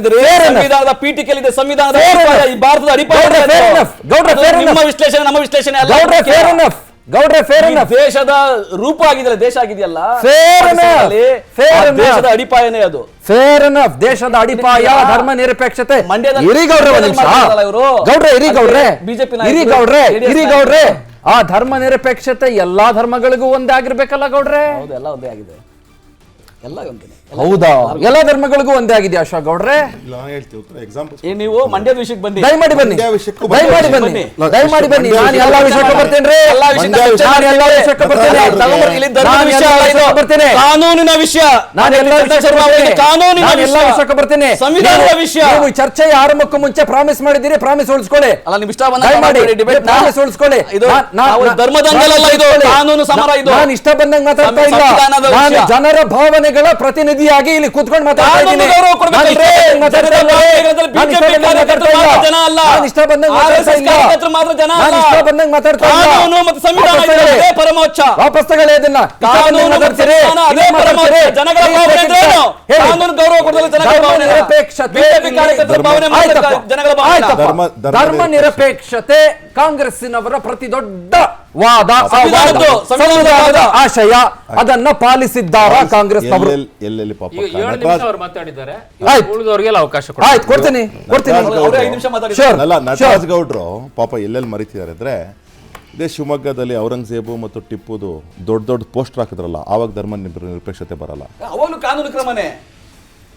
ಪೀಠಿಕೆಯಲ್ಲಿದೆ, ಸಂವಿಧಾನದ ಭಾರತದ ಅಡಿಪಾಯ. ನಮ್ಮ ವಿಶ್ಲೇಷಣೆ, ನಮ್ಮ ವಿಶ್ಲೇಷಣೆ ಅಲ್ಲ. ದೇಶದ ರೂಪ ಆಗಿದೆಯಲ್ಲ, ದೇಶ ಆಗಿದೆಯಲ್ಲ, ದೇಶದ ಅಡಿಪಾಯನೇ ಅದು.
ಫೇರ್ ಎನಫ್, ದೇಶದ ಅಡಿಪಾಯ ಧರ್ಮ ನಿರಪೇಕ್ಷತೆ. ಗೌಡ್ರೆ, ಆ ಧರ್ಮ ನಿರಪೇಕ್ಷತೆ ಎಲ್ಲಾ ಧರ್ಮಗಳಿಗೂ ಒಂದೇ ಆಗಿರ್ಬೇಕಲ್ಲ ಗೌಡ್ರೆ?
ಎಲ್ಲ ಒಂದೇ ಆಗಿದೆ, ಎಲ್ಲ ಒಂದೇ.
ಹೌದಾ? ಎಲ್ಲಾ ಧರ್ಮಗಳಿಗೂ ಒಂದೇ ಆಗಿದೆ ಅಶೋಕ್ ಗೌಡ್ರೆ?
ನೀವು ಮಂಡ್ಯದ ವಿಷಯಕ್ಕೆ ಬನ್ನಿ,
ದಯಮಾಡಿ ಬನ್ನಿ. ನಾನು ಎಲ್ಲಾ ವಿಷಯಕ್ಕೂ ಬರ್ತೇನೆ.
ಕಾನೂನಿನ ವಿಷಯ,
ವಿಷಯಕ್ಕೆ ಬರ್ತೇನೆ.
ಸಂವಿಧಾನದ ವಿಷಯ.
ನೀವು ಚರ್ಚೆಯ ಆರಂಭಕ್ಕೂ ಮುಂಚೆ ಪ್ರಾಮಿಸ್ ಮಾಡಿದ್ದೀರಿ, ಪ್ರಾಮಿಸ್ ಉಳಿಸ್ಕೊಳ್ಳಿ.
ಅಲ್ಲ, ನಿಮ್ ಇಷ್ಟ ಬಂದ
ಪ್ರಾಮಿಸ್ ಉಳಿಸ್ಕೊಳ್ಳಿ.
ಧರ್ಮದಂಗಲ್ಲ ಇದು, ಕಾನೂನು ಸಮರ ಇದು.
ನಾನು ಇಷ್ಟ ಬಂದಂಗೆ ಮಾತಾಡ್ತಾ ಇಲ್ಲ, ನಾನು ಜನರ ಭಾವನೆಗಳ ಪ್ರತಿನಿಧಿಯಾಗಿ ಇಲ್ಲಿ ಕೂತ್ಕೊಂಡು ಮಾತಾಡ್ತಾ ಇದ್ದೀನಿ. ವಾಪಸ್ ತಗೊಳ್ಳಿ ಅದನ್ನ. ಧರ್ಮ ನಿರಪೇಕ್ಷತೆ ಕಾಂಗ್ರೆಸ್ಸಿನವರ ಪ್ರತಿ ದೊಡ್ಡ ವಾದ, ಆಶಯ. ಅದನ್ನ ಪಾಲಿಸಿದ್ದಾರ ಕಾಂಗ್ರೆಸ್ನವರು?
ನಟರಾಜ್ ಗೌಡ್ರು ಪಾಪ ಎಲ್ಲೆಲ್ಲಿ ಮರಿತಿದ್ದಾರೆ ಅಂದ್ರೆ, ಇದೇ ಶಿವಮೊಗ್ಗದಲ್ಲಿ ಔರಂಗಜೇಬು ಮತ್ತು ಟಿಪ್ಪುದು ದೊಡ್ಡ ದೊಡ್ಡ ಪೋಸ್ಟರ್ ಹಾಕಿದ್ರಲ್ಲ, ಆವಾಗ ಧರ್ಮ ನಿರಪೇಕ್ಷತೆ ಬರಲ್ಲ.
ಕಾನೂನು ಕ್ರಮನೇ.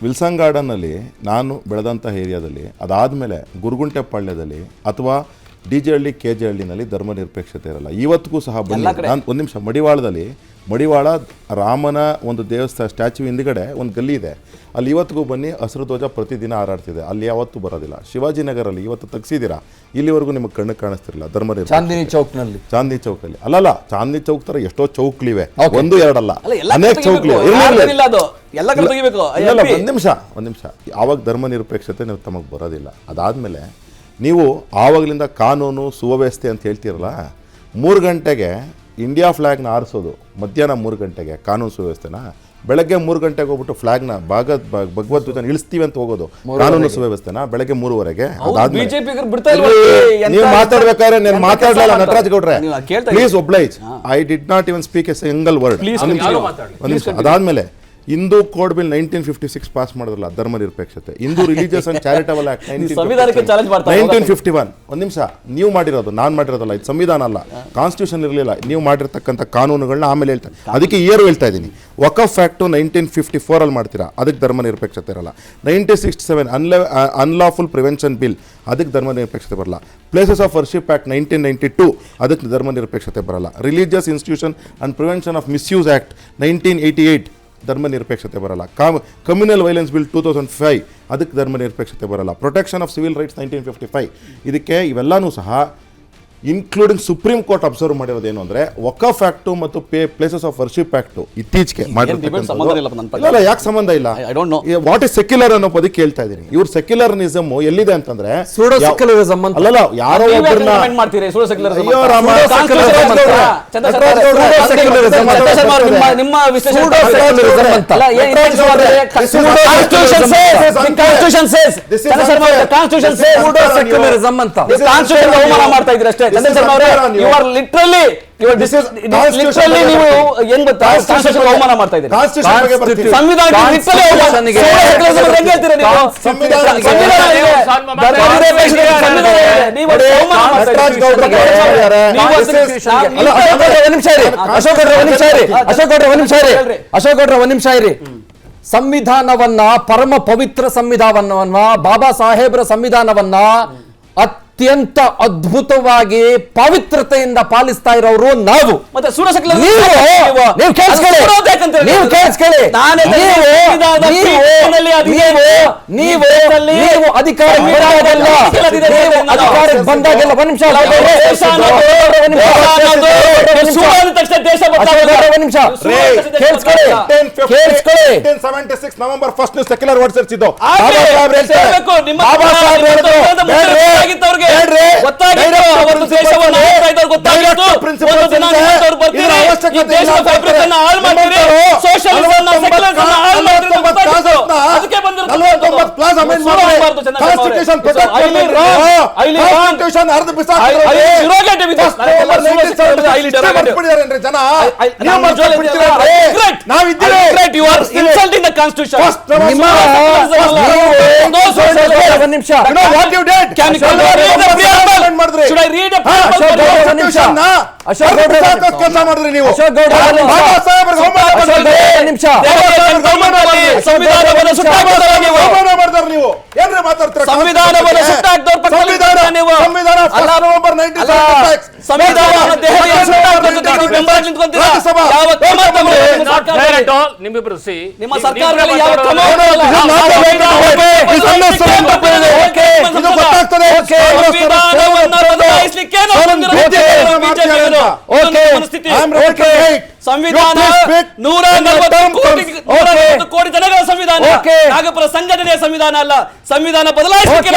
ವಿಲ್ಸನ್ ಗಾರ್ಡನ್ನಲ್ಲಿ ನಾನು ಬೆಳೆದಂಥ ಏರಿಯಾದಲ್ಲಿ, ಅದಾದಮೇಲೆ ಗುರುಗುಂಟೆಪಾಳ್ಯದಲ್ಲಿ ಅಥವಾ DJ-ಹಳ್ಳಿ KJ-ಹಳ್ಳಿನಲ್ಲಿ ಧರ್ಮ ನಿರಪೇಕ್ಷತೆ ಇರಲ್ಲ. ಇವತ್ತಿಗೂ ಸಹ ಬನ್ನಿ, ನಾನು ಒಂದು ನಿಮಿಷ, ಮಡಿವಾಳ ರಾಮನ ಒಂದು ದೇವಸ್ಥಾನ ಸ್ಟ್ಯಾಚ್ಯೂ ಹಿಂದ್ಗಡೆ ಒಂದು ಗಲ್ಲಿ ಇದೆ, ಅಲ್ಲಿ ಇವತ್ತಿಗೂ ಬನ್ನಿ, ಹಸಿರು ಧ್ವಜ ಪ್ರತಿದಿನ ಹಾರಾಡ್ತಿದೆ, ಅಲ್ಲಿ ಯಾವತ್ತೂ ಬರೋದಿಲ್ಲ. ಶಿವಾಜಿನಗರಲ್ಲಿ ಇವತ್ತು ತೆಗ್ಸಿದ್ದೀರಾ, ಇಲ್ಲಿವರೆಗೂ ನಿಮಗೆ ಕಣ್ಣು ಕಾಣಿಸ್ತಿರಲಿಲ್ಲ ಧರ್ಮ ನಿರಪೇಕ್ಷತೆ. ಚಾಂದಿನಿ ಚೌಕಲ್ಲಿ ಅಲ್ಲಲ್ಲ, ಚಾಂದಿನಿ ಚೌಕ್ ತರ ಎಷ್ಟೋ ಚೌಕ್ಲಿವೆ, ಒಂದು ಎರಡಲ್ಲ, ಅನೇಕ ಚೌಕ್ಲಿವೆ. ಒಂದ್ ನಿಮಿಷ, ಆವಾಗ ಧರ್ಮ ನಿರಪೇಕ್ಷತೆ ನೀವು ತಮಗೆ ಬರೋದಿಲ್ಲ. ಅದಾದ್ಮೇಲೆ ನೀವು ಆವಾಗಲಿಂದ ಕಾನೂನು ಸುವ್ಯವಸ್ಥೆ ಅಂತ ಹೇಳ್ತೀರಲ್ಲ, 3 ಗಂಟೆಗೆ ಇಂಡಿಯಾ ಫ್ಲಾಗ್ನ ಆರಿಸೋದು, ಮಧ್ಯಾಹ್ನ 3 ಗಂಟೆಗೆ ಕಾನೂನು ಸುವ್ಯವಸ್ಥೆನ ಬೆಳಗ್ಗೆ 3 ಗಂಟೆಗೆ ಹೋಗ್ಬಿಟ್ಟು ಫ್ಲಾಗ್ನ ಭಗವದ್ಗೀತೆ ಇಳಿಸ್ತೀವಿ ಅಂತ ಹೋಗೋದು ಕಾನೂನು ಸುವ್ಯವಸ್ಥೆನ ಬೆಳಗ್ಗೆ 3:30ಗೆ. ನೀವು ಮಾತಾಡ್ಬೇಕಾದ್ರೆ ನಾನು ಮಾತಾಡ್ಲಿಲ್ಲ ನಟರಾಜ್ ಗೌಡ್ರೆ, please oblige. I did not even speak a single word. ಅದಾದ್ಮೇಲೆ ಹಿಂದೂ ಕೋಡ್ ಬಿಲ್ 1956 ಪಾಸ್ ಮಾಡಿದ್ರಲ್ಲ, ಧರ್ಮ ನಿರಪೇಕ್ಷತೆ, Hindu religious and charitable act 1951. ಒಂದ್ ನಿಮಿಷ, ನೀವು ಮಾಡಿರೋದು, ನಾನು ಮಾಡಿರೋದಲ್ಲ, ಇದು ಸಂವಿಧಾನ ಅಲ್ಲ, ಕಾನ್ಸ್ಟಿಟ್ಯೂಷನ್ ಇರಲಿಲ್ಲ. ನೀವು ಮಾಡಿರ್ತಕ್ಕಂಥ ಕಾನೂನುಗಳನ್ನ ಆಮೇಲೆ ಹೇಳ್ತಾ, ಅದಕ್ಕೆ ಹೇಳ್ತಾ ಇದ್ದೀನಿ. ವಕಫ್ ಆಕ್ಟ್ 1954 ಅಲ್ಲಿ ಮಾಡ್ತೀರಾ, ಅದಕ್ಕೆ ಧರ್ಮ ನಿರಪೇಕ್ಷತೆ ಇರಲ್ಲ. 1967 ಅನ್ಲಾಫುಲ್ ಪ್ರಿವೆನ್ಷನ್ ಬಿಲ್, ಅದಕ್ಕೆ ಧರ್ಮ ನಿರಪೇಕ್ಷತೆ ಬರಲ್ಲ. ಪ್ಲೇಸಸ್ ಆಫ್ ವರ್ಷಿಪ್ ಆಕ್ಟ್ 1992, ಅದಕ್ಕೆ ಧರ್ಮ ನಿರಪೇಕ್ಷತೆ ಬರಲ್ಲ. Religious institution and prevention of misuse act 1988, ಧರ್ಮ ನಿರಪೇಕ್ಷತೆ ಬರಲ್ಲ. ಕಮ್ಯುನಲ್ ವೈಲೆನ್ಸ್ ಬಿಲ್ 2005, ಅದಕ್ಕೆ ಧರ್ಮ ನಿರಪೇಕ್ಷತೆ ಬರಲ್ಲ. ಪ್ರೊಟೆಕ್ಷನ್ ಆಫ್ ಸಿವಿಲ್ ರೈಟ್ಸ್ 1955, ಇದಕ್ಕೆ ಇವೆಲ್ಲನೂ ಸಹ ಇನ್ಕ್ಲೂಡಿಂಗ್ ಸುಪ್ರೀಂ ಕೋರ್ಟ್ ಅಬ್ಸರ್ವ್ ಮಾಡಿರೋದೇನು ಅಂದ್ರೆ ವಕಫ್ ಆಕ್ಟ್ ಮತ್ತು ಪ್ಲೇಸಸ್ ಆಫ್ ವರ್ಷಿಪ್ ಆಕ್ಟ್ ಇತ್ತೀಚೆಗೆ ಮಾಡಿಲ್ಲ. ಯಾಕೆ ಸಂಬಂಧ ಇಲ್ಲ? ವಾಟ್ ಇಸ್ ಸೆಕ್ಯುಲರ್ ಅನ್ನೋ ಪದಕ್ಕೆ ಹೇಳ್ತಾ ಇದ್ದೀನಿ. ಇವ್ರ ಸೆಕ್ಯುಲರಿಸಮ್ ಎಲ್ಲಿದೆ ಅಂತಂದ್ರೆ, ಅಲ್ಲಲ್ಲ, ಯಾರೋ ಒಬ್ಬರನ್ನ
ಮಾಡ್ತಾ ಇದ್ದೀರಿ ಅಷ್ಟೇ. You are literally ನೀವು ಏನ್ ಗೊತ್ತಾ, ಅವಮಾನ ಮಾಡ್ತಾ ಇದ್ದೀರಿ.
ಅಶೋಕ್ ಗೌಡ್ರೆ ಒಂದ್ ನಿಮಿಷ ಇರಿ. ಸಂವಿಧಾನವನ್ನ, ಪರಮ ಪವಿತ್ರ ಸಂವಿಧಾನವನ್ನ, ಬಾಬಾ ಸಾಹೇಬ್ರ ಸಂವಿಧಾನವನ್ನ ಅತ್ಯಂತ ಅದ್ಭುತವಾಗಿ ಪವಿತ್ರತೆಯಿಂದ ಪಾಲಿಸ್ತಾ ಇರೋರು ನಾವು.
ಮತ್ತೆ
ನೀವು ಅಧಿಕಾರಕ್ಕೆ ಬಂದಾಗೆಲ್ಲ ಒಂದ್ ನಿಮಿಷ
ನವೆಂಬರ್ 1 ಸೆಕ್ಯುಲರ್ ವರ್ಡ್ ಸೇರಿಸಿದ್ದು.
ನಿಮ್ಮ ಸರ್ಕಾರದಲ್ಲಿ ಸಂವಿಧಾನ 140 ಕೋಟಿ ಜನಗಳ ಸಂವಿಧಾನ, ನಾಗಪುರ ಸಂಘಟನೆಯ ಸಂವಿಧಾನ ಅಲ್ಲ. ಸಂವಿಧಾನ ಬದಲಾಯಿಸಲಿಕ್ಕೆ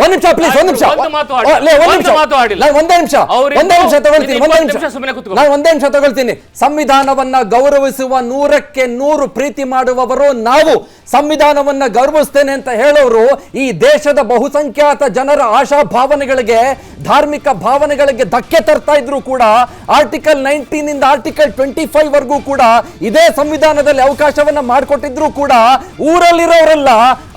ಒಂದೇ ನಿಮಿಷ ತಗೊಳ್ತೀನಿ. ಸಂವಿಧಾನವನ್ನ ಗೌರವಿಸುವ 100ಕ್ಕೆ 100 ಪ್ರೀತಿ ಮಾಡುವವರು ನಾವು. ಸಂವಿಧಾನವನ್ನ ಗೌರವಿಸ್ತೇನೆ ಅಂತ ಹೇಳೋರು ಈ ದೇಶದ ಬಹುಸಂಖ್ಯಾತ ಜನರ ಆಶಾ ಭಾವನೆಗಳಿಗೆ, ಧಾರ್ಮಿಕ ಭಾವನೆಗಳಿಗೆ ಧಕ್ಕೆ ತರ್ತಾ ಇದ್ರು ಕೂಡ ಆರ್ಟಿಕಲ್ 19 ಇಂದ ಆರ್ಟಿಕಲ್ 25 ವರೆಗೂ ಕೂಡ ಇದೇ ಸಂವಿಧಾನದಲ್ಲಿ ಅವಕಾಶವನ್ನ ಮಾಡಿಕೊಟ್ಟಿದ್ರು ಕೂಡ ಊರಲ್ಲಿರೋರೆಲ್ಲ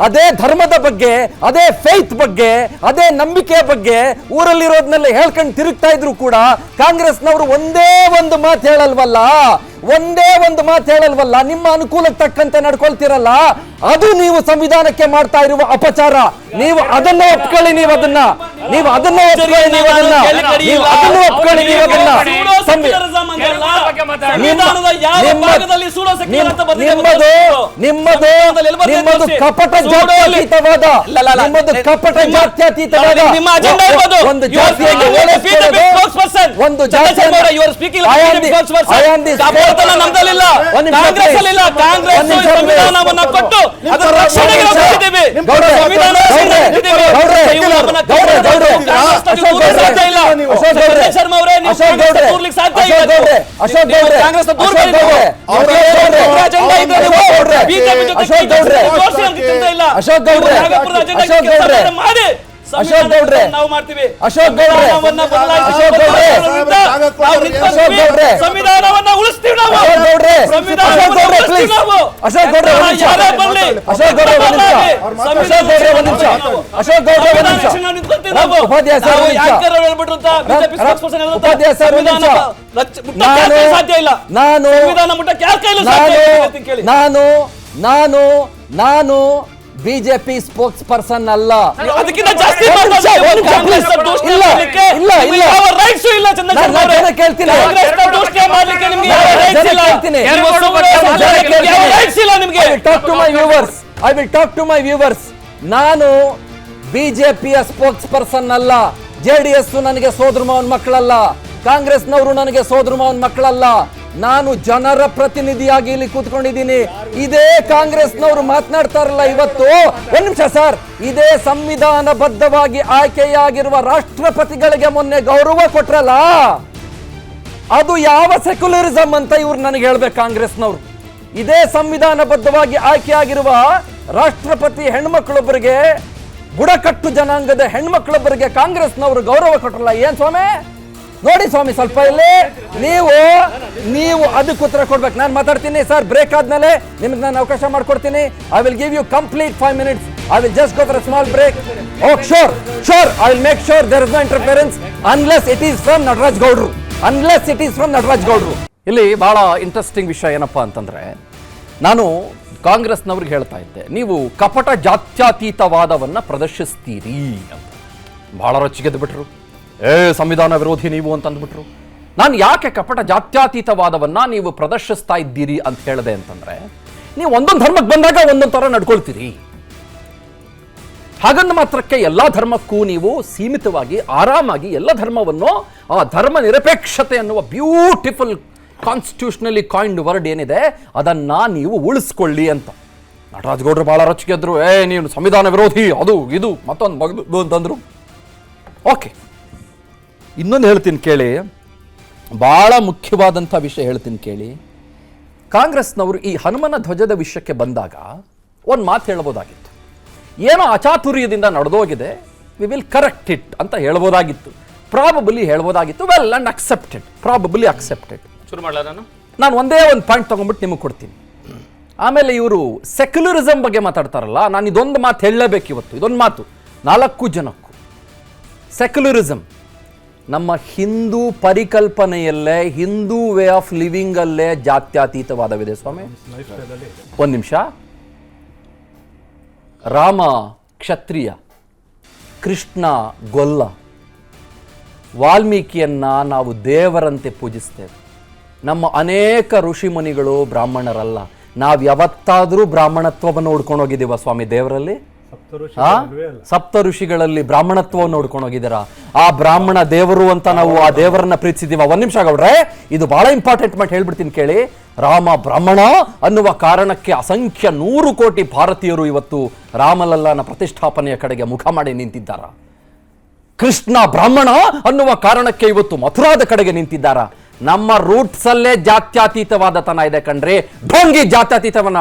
ಅದೇ ಧರ್ಮದ ಬಗ್ಗೆ, ಅದೇ ಫೇತ್ ಬಗ್ಗೆ, ಅದೇ ನಂಬಿಕೆಯ ಬಗ್ಗೆ ಊರಲ್ಲಿರೋದ್ನೆಲ್ಲ ಹೇಳ್ಕೊಂಡು ತಿರುಗ್ತಾ ಇದ್ರು ಕೂಡ ಕಾಂಗ್ರೆಸ್ನವರು ಒಂದೇ ಒಂದು ಮಾತು ಹೇಳಲ್ವಲ್ಲ, ನಿಮ್ಮ ಅನುಕೂಲಕ್ಕೆ ತಕ್ಕಂತೆ ನಡ್ಕೊಳ್ತಿರಲ್ಲ, ಅದು ನೀವು ಸಂವಿಧಾನಕ್ಕೆ ಮಾಡ್ತಾ ಇರುವ ಅಪಚಾರ. ನೀವು ಅದನ್ನ ಒಪ್ಕೊಳ್ಳಿ, ನಿಮ್ಮದು ಕಪಟ ಜಾತ್ಯತೀತವಾದ ಒಂದು ಜಾತಿಯನ್ನು
ಸಾಧ್ಯ
ಅಶೋಕ್
ಇಲ್ಲ.
ಗೌಡ್ರೆ, ಅಶೋಕ್
ನೀವು
ಗೌಡ್ರೆ,
ಕಾಂಗ್ರೆಸ್ನ ದೂರ
ಅಶೋಕ್
ಬನ್ನಿ.
ಗೌಡ್ರೆ,
ಅವ್ರ ಅಜೆಂಡಾ ಇದೆ, ನೀವು
ಅಶೋಕ್ ಗೌಡ್ರೆ,
BJP ಜೊತೆ
ಅಶೋಕ್ ಗೌಡ್ರೆ,
ತೋರಿಸಿ, ನಮ್ಗೆ ಚಿಂತೆ ಇಲ್ಲ.
ಅಶೋಕ್ ಗೌಡ್ರೆ,
ನೀವು ನಾಗಪುರದ ಅಜೆಂಡಾ
ಅಶೋಕ್ ಗೌಡ್ರೆ,
ಕೆಲಸ ಮಾಡಿ.
ಅಶೋಕ್ ಗೌಡ್ರೆ,
ನಾವು ಮಾಡ್ತೀವಿ.
ಅಶೋಕ್ ಗೌಡ್ರೆ,
ಸಂವಿಧಾನವನ್ನ ಬದಲಾಯಿಸಿ
ಅಶೋಕ್ ಗೌಡ್ರೆ,
ನಾವು ನಿಂತ್ಕೊಂಡ್ವಿ.
ಅಶೋಕ್ ಗೌಡ್ರೆ,
ಸಂವಿಧಾನವನ್ನ ಉಳಿಸ್ತೀವಿ ನಾವು.
ಅಶೋಕ್ ಗೌಡ್ರೆ,
ಸಂವಿಧಾನವನ್ನ
ಅಶೋಕ್ ಗೌಡ್ರೆ,
ಉಳಿಸ್ತೀವಿ
please.
ನಾವು.
ಅಶೋಕ್ ಗೌಡ್ರೆ, ಒಂದು ನಿಮಿಷ.
ಯಾರೇ ಬರ್ಲಿ.
ಅಶೋಕ್ ಗೌಡ್ರೆ, ಒಂದು ನಿಮಿಷ. ಅಶೋಕ್ ಗೌಡ್ರೆ, ಒಂದು ನಿಮಿಷ. ಅಶೋಕ್ ಗೌಡ್ರೆ, ಒಂದು ನಿಮಿಷ.
ನಾವು ನಿಂತ್ಕೊಂತೀವಿ ನಾವು.
ಉಪಾಧ್ಯಾಯ ಸರ್,
ನಾವು
ಒಂದು ನಿಮಿಷ.
ಯಾಕೆ ಹೇಳ್ಬಿಟ್ರು ಅಂತ ಬಿಜೆಪಿ ಸ್ಪೋಕ್ಸ್ಪರ್ಸನ್ ಹೇಳಿದ್ರು.
ಉಪಾಧ್ಯಾಯ ಸರ್, ಒಂದು ನಿಮಿಷ.
ಮುಟ್ಟಕ್ಕೆ ಸಾಧ್ಯ ಇಲ್ಲ. ಸಂವಿಧಾನ ಮುಟ್ಟಕ್ಕೆ ಯಾರ ಕೈಲೂ ಸಾಧ್ಯ ಇಲ್ಲ ಅಂತ ಕೇಳಿ.
ನಾನು ಬಿಜೆಪಿ ಸ್ಪೋಕ್ಸ್ ಪರ್ಸನ್ ಅಲ್ಲ.
ಅದಕ್ಕಿಂತ ಜಾಸ್ತಿ
ಇಲ್ಲ,
ಯಾವ ರೈಟ್ಸ್ ಇಲ್ಲ. ಚಂದ್ರಶೇಖರ್ ಅವರೇ,
ಕೇಳ್ತೀನಿ.
ಕಾಂಗ್ರೆಸ್ನ ದೂಷಣೆ ಮಾಡ್ಲಿಕ್ಕೆ ನಿಮ್ಗೆ ಯಾವ rights ಇಲ್ಲ.
ಕೇಳ್ತೀನಿ.
ನೀವು ಸುಮ್ಮನೆ ಮಾತಾಡಲಿಕ್ಕೆ ಯಾವ rights ಇಲ್ಲ ನಿಮ್ಗೆ.
I will talk to my viewers. ನಾನು ಬಿಜೆಪಿಯ ಸ್ಪೋಕ್ಸ್ ಪರ್ಸನ್ ಅಲ್ಲ. ಜೆಡಿಎಸ್ ನನಗೆ ಸೋದರ ಮಾವನ ಮಕ್ಕಳಲ್ಲ. ಕಾಂಗ್ರೆಸ್ನವರು ನನಗೆ ಸೋದರ ಮಾವನ ಮಕ್ಕಳಲ್ಲ. ನಾನು ಜನರ ಪ್ರತಿನಿಧಿಯಾಗಿ ಇಲ್ಲಿ ಕೂತ್ಕೊಂಡಿದ್ದೀನಿ. ಇದೇ ಕಾಂಗ್ರೆಸ್ನವರು ಮಾತನಾಡ್ತಾರಲ್ಲ ಇವತ್ತು. ಒಂದ್ ನಿಮಿಷ ಸರ್, ಇದೇ ಸಂವಿಧಾನಬದ್ಧವಾಗಿ ಆಯ್ಕೆಯಾಗಿರುವ ರಾಷ್ಟ್ರಪತಿಗಳಿಗೆ ಮೊನ್ನೆ ಗೌರವ ಕೊಟ್ರಲ್ಲ, ಅದು ಯಾವ ಸೆಕ್ಯುಲರಿಸಂ ಅಂತ ಇವ್ರು ನನಗೆ ಹೇಳ್ಬೇಕು ಕಾಂಗ್ರೆಸ್ನವರು. ಇದೇ ಸಂವಿಧಾನಬದ್ಧವಾಗಿ ಆಯ್ಕೆಯಾಗಿರುವ ರಾಷ್ಟ್ರಪತಿ ಹೆಣ್ಮಕ್ಳೊಬ್ಬರಿಗೆ, ಬುಡಕಟ್ಟು ಜನಾಂಗದ ಹೆಣ್ಮಕ್ಳೊಬ್ಬರಿಗೆ ಕಾಂಗ್ರೆಸ್ನವರು ಗೌರವ ಕೊಟ್ರಲ್ಲ. ಏನ್ ಸ್ವಾಮಿ ನೋಡಿ ಸ್ವಾಮಿ, ಸ್ವಲ್ಪ ಇಲ್ಲಿ ನೀವು ಅದಕ್ಕೆ ಉತ್ತರ ಕೊಡ್ಬೇಕು. ನಾನು ಮಾತಾಡ್ತೀನಿ ಸರ್, ಬ್ರೇಕ್ ಆದ್ಮೇಲೆ ನಿಮ್ಗೆ ನಾನು ಅವಕಾಶ ಮಾಡ್ಕೊಡ್ತೀನಿ. I will give you complete 5 minutes. I will just go for a small break. Oh, sure. I will make sure there is no interference unless it is from Nataraj Gaudru. ಇಲ್ಲಿ ಬಹಳ interesting ವಿಷಯ ಏನಪ್ಪಾ ಅಂತಂದ್ರೆ, ನಾನು ಕಾಂಗ್ರೆಸ್ನವ್ರಿಗೆ ಹೇಳ್ತಾ ಇದ್ದೆ, ನೀವು ಕಪಟ ಜಾತ್ಯತೀತವಾದವನ್ನ ಪ್ರದರ್ಶಿಸ್ತೀರಿ ಅಂತ. ಬಹಳ ರೊಚ್ಚಿಗೆದ್ದು ಬಿಟ್ರು. ಸಂವಿಧಾನ ವಿರೋಧಿ ನೀವು ಅಂತ ಅಂದ್ಬಿಟ್ರು. ನಾನು ಯಾಕೆ ಕಪಟ ಜಾತ್ಯತೀತವಾದವನ್ನ ನೀವು ಪ್ರದರ್ಶಿಸ್ತಾ ಇದ್ದೀರಿ ಅಂತ ಹೇಳಿದೆ ಅಂತಂದ್ರೆ, ನೀವು ಒಂದೊಂದು ಧರ್ಮಕ್ಕೆ ಬಂದಾಗ ಒಂದೊಂದು ತರ ನಡ್ಕೊಳ್ತೀರಿ. ಹಾಗಂದ ಮಾತ್ರಕ್ಕೆ ಎಲ್ಲಾ ಧರ್ಮಕ್ಕೂ ನೀವು ಸೀಮಿತವಾಗಿ ಆರಾಮಾಗಿ ಎಲ್ಲ ಧರ್ಮವನ್ನು, ಆ ಧರ್ಮ ನಿರಪೇಕ್ಷತೆ ಅನ್ನುವ ಬ್ಯೂಟಿಫುಲ್ ಕಾನ್ಸ್ಟಿಟ್ಯೂಷನಲಿ ಕಾಯಿಂಡ್ ವರ್ಡ್ ಏನಿದೆ ಅದನ್ನ ನೀವು ಉಳಿಸ್ಕೊಳ್ಳಿ ಅಂತ. ನಟರಾಜ್ ಗೌಡ್ರು ಬಹಳ ರೊಚ್ಚಿಗೆದ್ರು. ನೀವು ಸಂವಿಧಾನ ವಿರೋಧಿ, ಅದು ಇದು ಮತ್ತೊಂದು ಮಗದು ಅಂತಂದ್ರು. ಓಕೆ, ಇನ್ನೊಂದು ಹೇಳ್ತೀನಿ ಕೇಳಿ, ಬಹಳ ಮುಖ್ಯವಾದಂಥ ವಿಷಯ ಹೇಳ್ತೀನಿ ಕೇಳಿ. ಕಾಂಗ್ರೆಸ್ನವರು ಈ ಹನುಮನ ಧ್ವಜದ ವಿಷಯಕ್ಕೆ ಬಂದಾಗ ಒಂದು ಮಾತು ಹೇಳ್ಬೋದಾಗಿತ್ತು. ಏನೋ ಅಚಾತುರ್ಯದಿಂದ ನಡೆದೋಗಿದೆ, ವಿ ವಿಲ್ ಕರೆಕ್ಟ್ ಇಟ್ ಅಂತ ಹೇಳ್ಬೋದಾಗಿತ್ತು. ಪ್ರಾಬಬಲಿ ಹೇಳ್ಬೋದಾಗಿತ್ತು. Well and accepted, probably accepted.
ಶುರು ಮಾಡಲ
ನಾನು ಒಂದೇ ಒಂದು ಪಾಯಿಂಟ್ ತಗೊಂಡ್ಬಿಟ್ಟು ನಿಮಗೆ ಕೊಡ್ತೀನಿ. ಆಮೇಲೆ ಇವರು ಸೆಕ್ಯುಲರಿಸಂ ಬಗ್ಗೆ ಮಾತಾಡ್ತಾರಲ್ಲ, ನಾನು ಇದೊಂದು ಮಾತು ಹೇಳಲೇಬೇಕು ಇವತ್ತು. ಇದೊಂದು ಮಾತು 4 ಜನಕ್ಕೂ. ಸೆಕ್ಯುಲರಿಸಂ ನಮ್ಮ ಹಿಂದೂ ಪರಿಕಲ್ಪನೆಯಲ್ಲೇ, ಹಿಂದೂ ವೇ ಆಫ್ ಲಿವಿಂಗ್ ಅಲ್ಲೇ ಜಾತ್ಯತೀತವಾದವಿದೆ ಸ್ವಾಮಿ. ಒಂದು ನಿಮಿಷ. ರಾಮ ಕ್ಷತ್ರಿಯ, ಕೃಷ್ಣ ಗೊಲ್ಲ, ವಾಲ್ಮೀಕಿಯನ್ನ ನಾವು ದೇವರಂತೆ ಪೂಜಿಸ್ತೇವೆ. ನಮ್ಮ ಅನೇಕ ಋಷಿ ಮುನಿಗಳು ಬ್ರಾಹ್ಮಣರಲ್ಲ. ನಾವು ಯಾವತ್ತಾದ್ರೂ ಬ್ರಾಹ್ಮಣತ್ವವನ್ನು ನೋಡ್ಕೊಂಡು ಹೋಗಿದ್ದೀವ ಸ್ವಾಮಿ ದೇವರಲ್ಲಿ? ಸಪ್ತ ಋಷಿಗಳಲ್ಲಿ ಬ್ರಾಹ್ಮಣತ್ವವನ್ನು ನೋಡ್ಕೊಂಡು ಹೋಗಿದ್ದೀರಾ? ಆ ಬ್ರಾಹ್ಮಣ ದೇವರು ಅಂತ ನಾವು ಆ ದೇವರನ್ನ ಪ್ರೀತಿಸಿದೀವ? ಒಂದ್ ನಿಮಿಷ ಗೌಡ್ರೆ, ಇದು ಬಹಳ ಇಂಪಾರ್ಟೆಂಟ್ ಮಾಡಿ ಹೇಳ್ಬಿಡ್ತೀನಿ ಕೇಳಿ. ರಾಮ ಬ್ರಾಹ್ಮಣ ಅನ್ನುವ ಕಾರಣಕ್ಕೆ ಅಸಂಖ್ಯ 100 ಕೋಟಿ ಭಾರತೀಯರು ಇವತ್ತು ರಾಮಲಲ್ಲನ ಪ್ರತಿಷ್ಠಾಪನೆಯ ಕಡೆಗೆ ಮುಖ ಮಾಡಿ ನಿಂತಿದ್ದಾರ. ಕೃಷ್ಣ ಬ್ರಾಹ್ಮಣ ಅನ್ನುವ ಕಾರಣಕ್ಕೆ ಇವತ್ತು ಮಥುರಾದ ಕಡೆಗೆ ನಿಂತಿದ್ದಾರ. ನಮ್ಮ ರೂಟ್ಸ್ ಅಲ್ಲೇ ಜಾತ್ಯತೀತವಾದ ತನ ಇದೆ ಕಣ್ರಿ. ಢೋಂಗಿ ಜಾತ್ಯತೀತವನ್ನ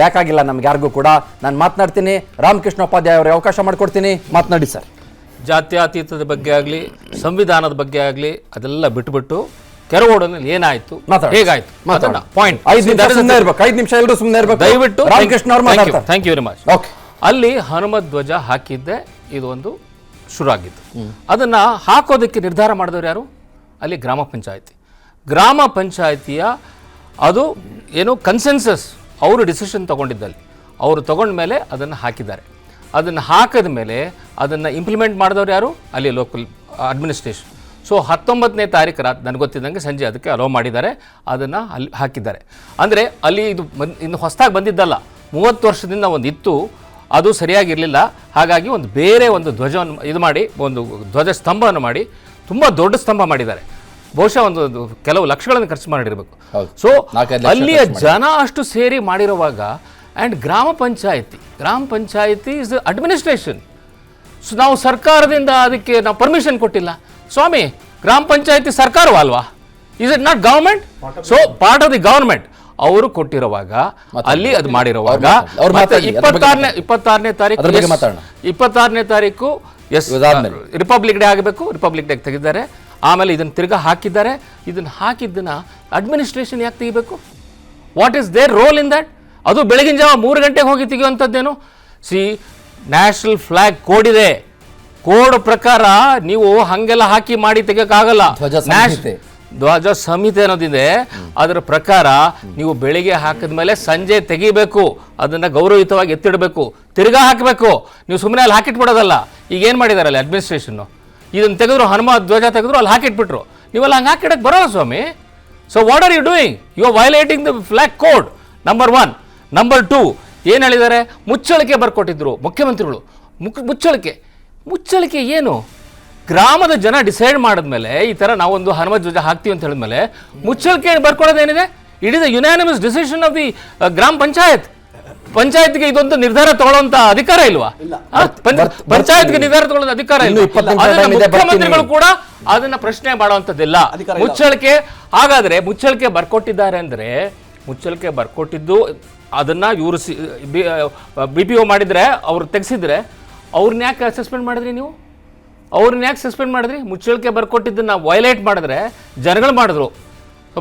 ಬೇಕಾಗಿಲ್ಲ ನಮ್ಗೆ ಯಾರಿಗೂ ಕೂಡ. ನಾನು ಮಾತನಾಡ್ತೀನಿ. ರಾಮಕೃಷ್ಣ ಉಪಾಧ್ಯಾಯ ಅವರಿಗೆ ಅವಕಾಶ ಮಾಡಿಕೊಡ್ತೀನಿ, ಮಾತನಾಡಿ ಸರ್.
ಜಾತ್ಯತೀತದ ಬಗ್ಗೆ ಆಗಲಿ, ಸಂವಿಧಾನದ ಬಗ್ಗೆ ಆಗಲಿ, ಅದೆಲ್ಲ ಬಿಟ್ಬಿಟ್ಟು ಕೆರಗೋಡನಲ್ಲಿ ಏನಾಯ್ತು, ಹೇಗಾಯ್ತು ಪಾಯಿಂಟ್.
5 ನಿಮಿಷ ಎಲ್ಲರೂ ಸುಮ್ಮನೆ ಇರಬೇಕು.
ದಯವಿಟ್ಟು
ರಾಮಕೃಷ್ಣ ಅವರು ಮಾತಾಡ್ತಾರೆ.
Thank you very much.
Okay,
ಅಲ್ಲಿ ಹನುಮ ಧ್ವಜ ಹಾಕಿದ್ದೆ ಇದು ಒಂದು ಶುರು ಆಗಿತ್ತು. ಅದನ್ನ ಹಾಕೋದಕ್ಕೆ ನಿರ್ಧಾರ ಮಾಡಿದವರು ಯಾರು? ಅಲ್ಲಿ ಗ್ರಾಮ ಪಂಚಾಯಿತಿಯ ಅದು ಏನು ಕನ್ಸೆನ್ಸಸ್, ಅವರು ಡಿಸಿಷನ್ ತಗೊಂಡಿದ್ದಲ್ಲಿ ಅವರು ತಗೊಂಡ ಮೇಲೆ ಅದನ್ನು ಹಾಕಿದ್ದಾರೆ. ಅದನ್ನು ಹಾಕಿದ ಮೇಲೆ ಅದನ್ನು ಇಂಪ್ಲಿಮೆಂಟ್ ಮಾಡಿದವರು ಯಾರು? ಅಲ್ಲಿ ಲೋಕಲ್ ಅಡ್ಮಿನಿಸ್ಟ್ರೇಷನ್. ಸೊ 19ನೇ ತಾರೀಕು ರಾತ್ರಿ ನನಗೆ ಗೊತ್ತಿದ್ದಂಗೆ ಸಂಜೆ ಅದಕ್ಕೆ ಅಲೋ ಮಾಡಿದ್ದಾರೆ, ಅದನ್ನು ಅಲ್ಲಿ ಹಾಕಿದ್ದಾರೆ. ಅಂದರೆ ಅಲ್ಲಿ ಇದು ಇನ್ನು ಹೊಸದಾಗಿ ಬಂದಿದ್ದಲ್ಲ, 30 ವರ್ಷದಿಂದ ಒಂದು ಇತ್ತು, ಅದು ಸರಿಯಾಗಿರಲಿಲ್ಲ. ಹಾಗಾಗಿ ಒಂದು ಬೇರೆ ಒಂದು ಧ್ವಜವನ್ನು ಇದು ಮಾಡಿ, ಒಂದು ಧ್ವಜ ಸ್ತಂಭವನ್ನು ಮಾಡಿ, ತುಂಬ ದೊಡ್ಡ ಸ್ತಂಭ ಮಾಡಿದ್ದಾರೆ. ಬಹುಶಃ ಒಂದು ಕೆಲವು ಲಕ್ಷಗಳನ್ನು ಖರ್ಚು ಮಾಡಿರಬೇಕು. ಸೊ ಅಲ್ಲಿಯ ಜನ ಅಷ್ಟು ಸೇರಿ ಮಾಡಿರುವಾಗ, ಆ್ಯಂಡ್ ಗ್ರಾಮ ಪಂಚಾಯಿತಿ ಇಸ್ ಅಡ್ಮಿನಿಸ್ಟ್ರೇಷನ್. ಸೊ ನಾವು ಸರ್ಕಾರದಿಂದ ಅದಕ್ಕೆ ನಾವು ಪರ್ಮಿಷನ್ ಕೊಟ್ಟಿಲ್ಲ ಸ್ವಾಮಿ. ಗ್ರಾಮ ಪಂಚಾಯಿತಿ ಸರ್ಕಾರವಲ್ವಾ? Is it not government? So part of the government ಅವರು ಕೊಟ್ಟಿರುವಾಗ ಅಲ್ಲಿ ಅದು ಮಾಡಿರುವಾಗ ಇಪ್ಪತ್ತಾರನೇ ತಾರೀಕು ಎಸ್ ರಿಪಬ್ಲಿಕ್ ಡೇ ಆಗಬೇಕು, ರಿಪಬ್ಲಿಕ್ ಡೇ ತೆಗೆದಿದ್ದಾರೆ. ಆಮೇಲೆ ಇದನ್ನು ತಿರ್ಗಾ ಹಾಕಿದ್ದಾರೆ. ಇದನ್ನು ಹಾಕಿದ್ದನ್ನ ಅಡ್ಮಿನಿಸ್ಟ್ರೇಷನ್ ಯಾಕೆ ತೆಗಿಬೇಕು? What is their role in that? ಅದು ಬೆಳಗಿನ ಜಾವ 3 ಗಂಟೆಗೆ ಹೋಗಿ ತೆಗೆಯುವಂಥದ್ದೇನು? ನ್ಯಾಷನಲ್ ಫ್ಲಾಗ್ ಕೋಡ್ ಇದೆ. ಕೋಡ್ ಪ್ರಕಾರ ನೀವು ಹಂಗೆಲ್ಲ ಹಾಕಿ ಮಾಡಿ ತೆಗಿಯೋಕ್ಕಾಗಲ್ಲ. ಧ್ವಜ ಸಂಹಿತೆ ಅನ್ನೋದಿದೆ. ಅದರ ಪ್ರಕಾರ ನೀವು ಬೆಳಿಗ್ಗೆ ಹಾಕಿದ ಮೇಲೆ ಸಂಜೆ ತೆಗಿಬೇಕು, ಅದನ್ನ ಗೌರವಯುತವಾಗಿ ಎತ್ತಿಡಬೇಕು, ತಿರ್ಗಾ ಹಾಕಬೇಕು. ನೀವು ಸುಮ್ಮನೆ ಅಲ್ಲಿ ಹಾಕಿಟ್ಬಿಡೋದಲ್ಲ. ಈಗ ಏನು ಮಾಡಿದಾರೆ ಅಲ್ಲಿ ಅಡ್ಮಿನಿಸ್ಟ್ರೇಷನ್, ಇದನ್ನು ತೆಗೆದ್ರು, ಹನುಮ ಧ್ವಜ ತೆಗೆದ್ರು, ಅಲ್ಲಿ ಹಾಕಿಟ್ಬಿಟ್ರು. ನೀವೆಲ್ಲ ಹಂಗೆ ಹಾಕಿಡಕ್ಕೆ ಬರೋಲ್ಲ ಸ್ವಾಮಿ. So what are you doing? You are violating the flag code, number 1. Number 2, ಏನು ಹೇಳಿದ್ದಾರೆ? ಮುಚ್ಚಳಿಕೆ ಬರ್ಕೊಟ್ಟಿದ್ರು ಮುಖ್ಯಮಂತ್ರಿಗಳು. ಮುಚ್ಚಳಿಕೆ ಏನು? ಗ್ರಾಮದ ಜನ ಡಿಸೈಡ್ ಮಾಡಿದ್ಮೇಲೆ ಈ ಥರ ನಾವೊಂದು ಹನುಮ ಧ್ವಜ ಹಾಕ್ತೀವಿ ಅಂತ ಹೇಳಿದ್ಮೇಲೆ ಮುಚ್ಚಳಿಕೆ ಬರ್ಕೊಳ್ಳೋದೇನಿದೆ? It is a unanimous decision of the ಗ್ರಾಮ ಪಂಚಾಯತ್ಗೆ ಇದೊಂದು ನಿರ್ಧಾರ ತಗೊಳ್ಳುವಂತ ಅಧಿಕಾರ ಇಲ್ವಾ? ಪಂಚಾಯತ್ಗೆ ನಿರ್ಧಾರ ತಗೊಳ್ಳೋದು ಅಧಿಕಾರ ಇಲ್ಲ. ಮುಖ್ಯಮಂತ್ರಿಗಳು ಕೂಡ ಅದನ್ನ ಪ್ರಶ್ನೆ ಮಾಡುವಂತದ್ದಿಲ್ಲ. ಮುಚ್ಚಳಿಕೆ ಹಾಗಾದ್ರೆ ಮುಚ್ಚಳಿಕೆ ಬರ್ಕೊಟ್ಟಿದ್ದಾರೆ ಅಂದ್ರೆ, ಮುಚ್ಚಳಿಕೆ ಬರ್ಕೊಟ್ಟಿದ್ದು ಅದನ್ನ ಇವರು BPO ಮಾಡಿದ್ರೆ, ಅವ್ರು ತೆಗೆಸಿದ್ರೆ ಅವ್ರನ್ನ ಯಾಕೆ ಸಸ್ಪೆಂಡ್ ಮಾಡಿದ್ರಿ ನೀವು? ಅವ್ರನ್ನ ಯಾಕೆ ಸಸ್ಪೆಂಡ್ ಮಾಡಿದ್ರಿ? ಮುಚ್ಚಳಿಕೆ ಬರ್ಕೊಟ್ಟಿದ್ದನ್ನ ವೈಲೇಟ್ ಮಾಡಿದ್ರೆ ಜನಗಳು ಮಾಡಿದ್ರು.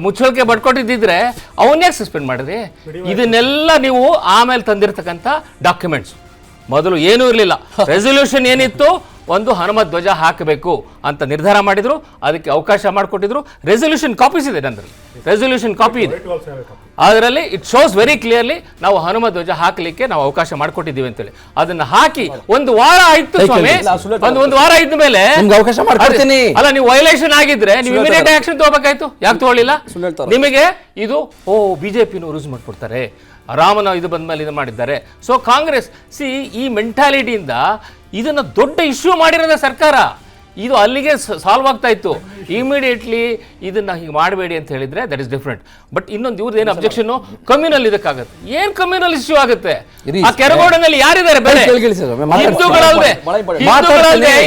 ಮುಚ್ಚಳಿಕೆ ಬರ್ಕೊಟ್ಟಿದ್ದಿದ್ರೆ ಅವನ್ನ ಯಾಕೆ ಸಸ್ಪೆಂಡ್ ಮಾಡಿದ್ರಿ? ಇದನ್ನೆಲ್ಲ ನೀವು ಆಮೇಲೆ ತಂದಿರತಕ್ಕಂಥ ಡಾಕ್ಯುಮೆಂಟ್ಸ್. ಮೊದಲು ಏನೂ ಇರಲಿಲ್ಲ. ರೆಸೊಲ್ಯೂಷನ್ ಏನಿತ್ತು, ಒಂದು ಹನುಮ ಧ್ವಜ ಹಾಕಬೇಕು ಅಂತ ನಿರ್ಧಾರ ಮಾಡಿದ್ರು, ಅದಕ್ಕೆ ಅವಕಾಶ ಮಾಡಿಕೊಟ್ಟಿದ್ರು. ರೆಸೊಲ್ಯೂಷನ್ ಕಾಪೀಸ್ ಇದೆ ನನ್ನಲ್ಲಿ, ರೆಸೊಲ್ಯೂಷನ್ ಕಾಪಿ ಇದೆ. ಅದರಲ್ಲಿ ಇಟ್ ಶೋಸ್ ವೆರಿ ಕ್ಲಿಯರ್ಲಿ ನಾವು ಹನುಮ ಧ್ವಜ ಹಾಕಲಿಕ್ಕೆ ನಾವು ಅವಕಾಶ ಮಾಡಿಕೊಟ್ಟಿದ್ದೀವಿ ಅಂತೇಳಿ. ಅದನ್ನ ಹಾಕಿ 1 ವಾರ ಆಯ್ತು ಸ್ವಾಮಿ. ಒಂದು ವಾರ ಇದ್ದ ಮೇಲೆ
ಅವಕಾಶ ಮಾಡ್ಕೊಡ್ತೀನಿ.
ಅಲ್ಲ, ನೀವು ವೈಲೇಷನ್ ಆಗಿದ್ರೆ ನೀವು ಇಮಿಡಿಯೇಟ್ ಆಕ್ಷನ್ ತಗೋಬೇಕಾಯ್ತು. ಯಾಕೆ ತಗೊಳ್ಳಿಲ್ಲ? ನಿಮಗೆ ಇದು ಬಿಜೆಪಿನೂ ರೂಸ್ ಮಾಡ್ಕೊಡ್ತಾರೆ, ರಾಮನ ಇದು ಬಂದ್ಮೇಲೆ ಇದು ಮಾಡಿದ್ದಾರೆ. ಸೊ ಕಾಂಗ್ರೆಸ್ ಈ ಮೆಂಟಾಲಿಟಿಯಿಂದ ಇದನ್ನ ದೊಡ್ಡ ಇಶ್ಯೂ ಮಾಡಿರೋದ ಸರ್ಕಾರ. ಇದು ಅಲ್ಲಿಗೆ ಸಾಲ್ವ್ ಆಗ್ತಾ ಇತ್ತು. ಇಮಿಡಿಯೇಟ್ಲಿ ಇದನ್ನ ಹೀಗೆ ಮಾಡಬೇಡಿ ಅಂತ ಹೇಳಿದ್ರೆ ದಟ್ ಇಸ್ ಡಿಫ್ರೆಂಟ್. ಬಟ್ ಇನ್ನೊಂದು ಇವ್ರದ್ದು ಏನು ಅಬ್ಜೆಕ್ಷನ್, ಕಮ್ಯುನಲ್ ಇದಕ್ಕಾಗುತ್ತೆ. ಏನ್ ಕಮ್ಯುನಲ್ ಇಶ್ಯೂ ಆಗುತ್ತೆ? ಆ ಕೆರಗೋಡನಲ್ಲಿ ಯಾರಿದ್ದಾರೆ? ಬೇರೆ ಹಿಂದೂಗಳಲ್ಲದೆ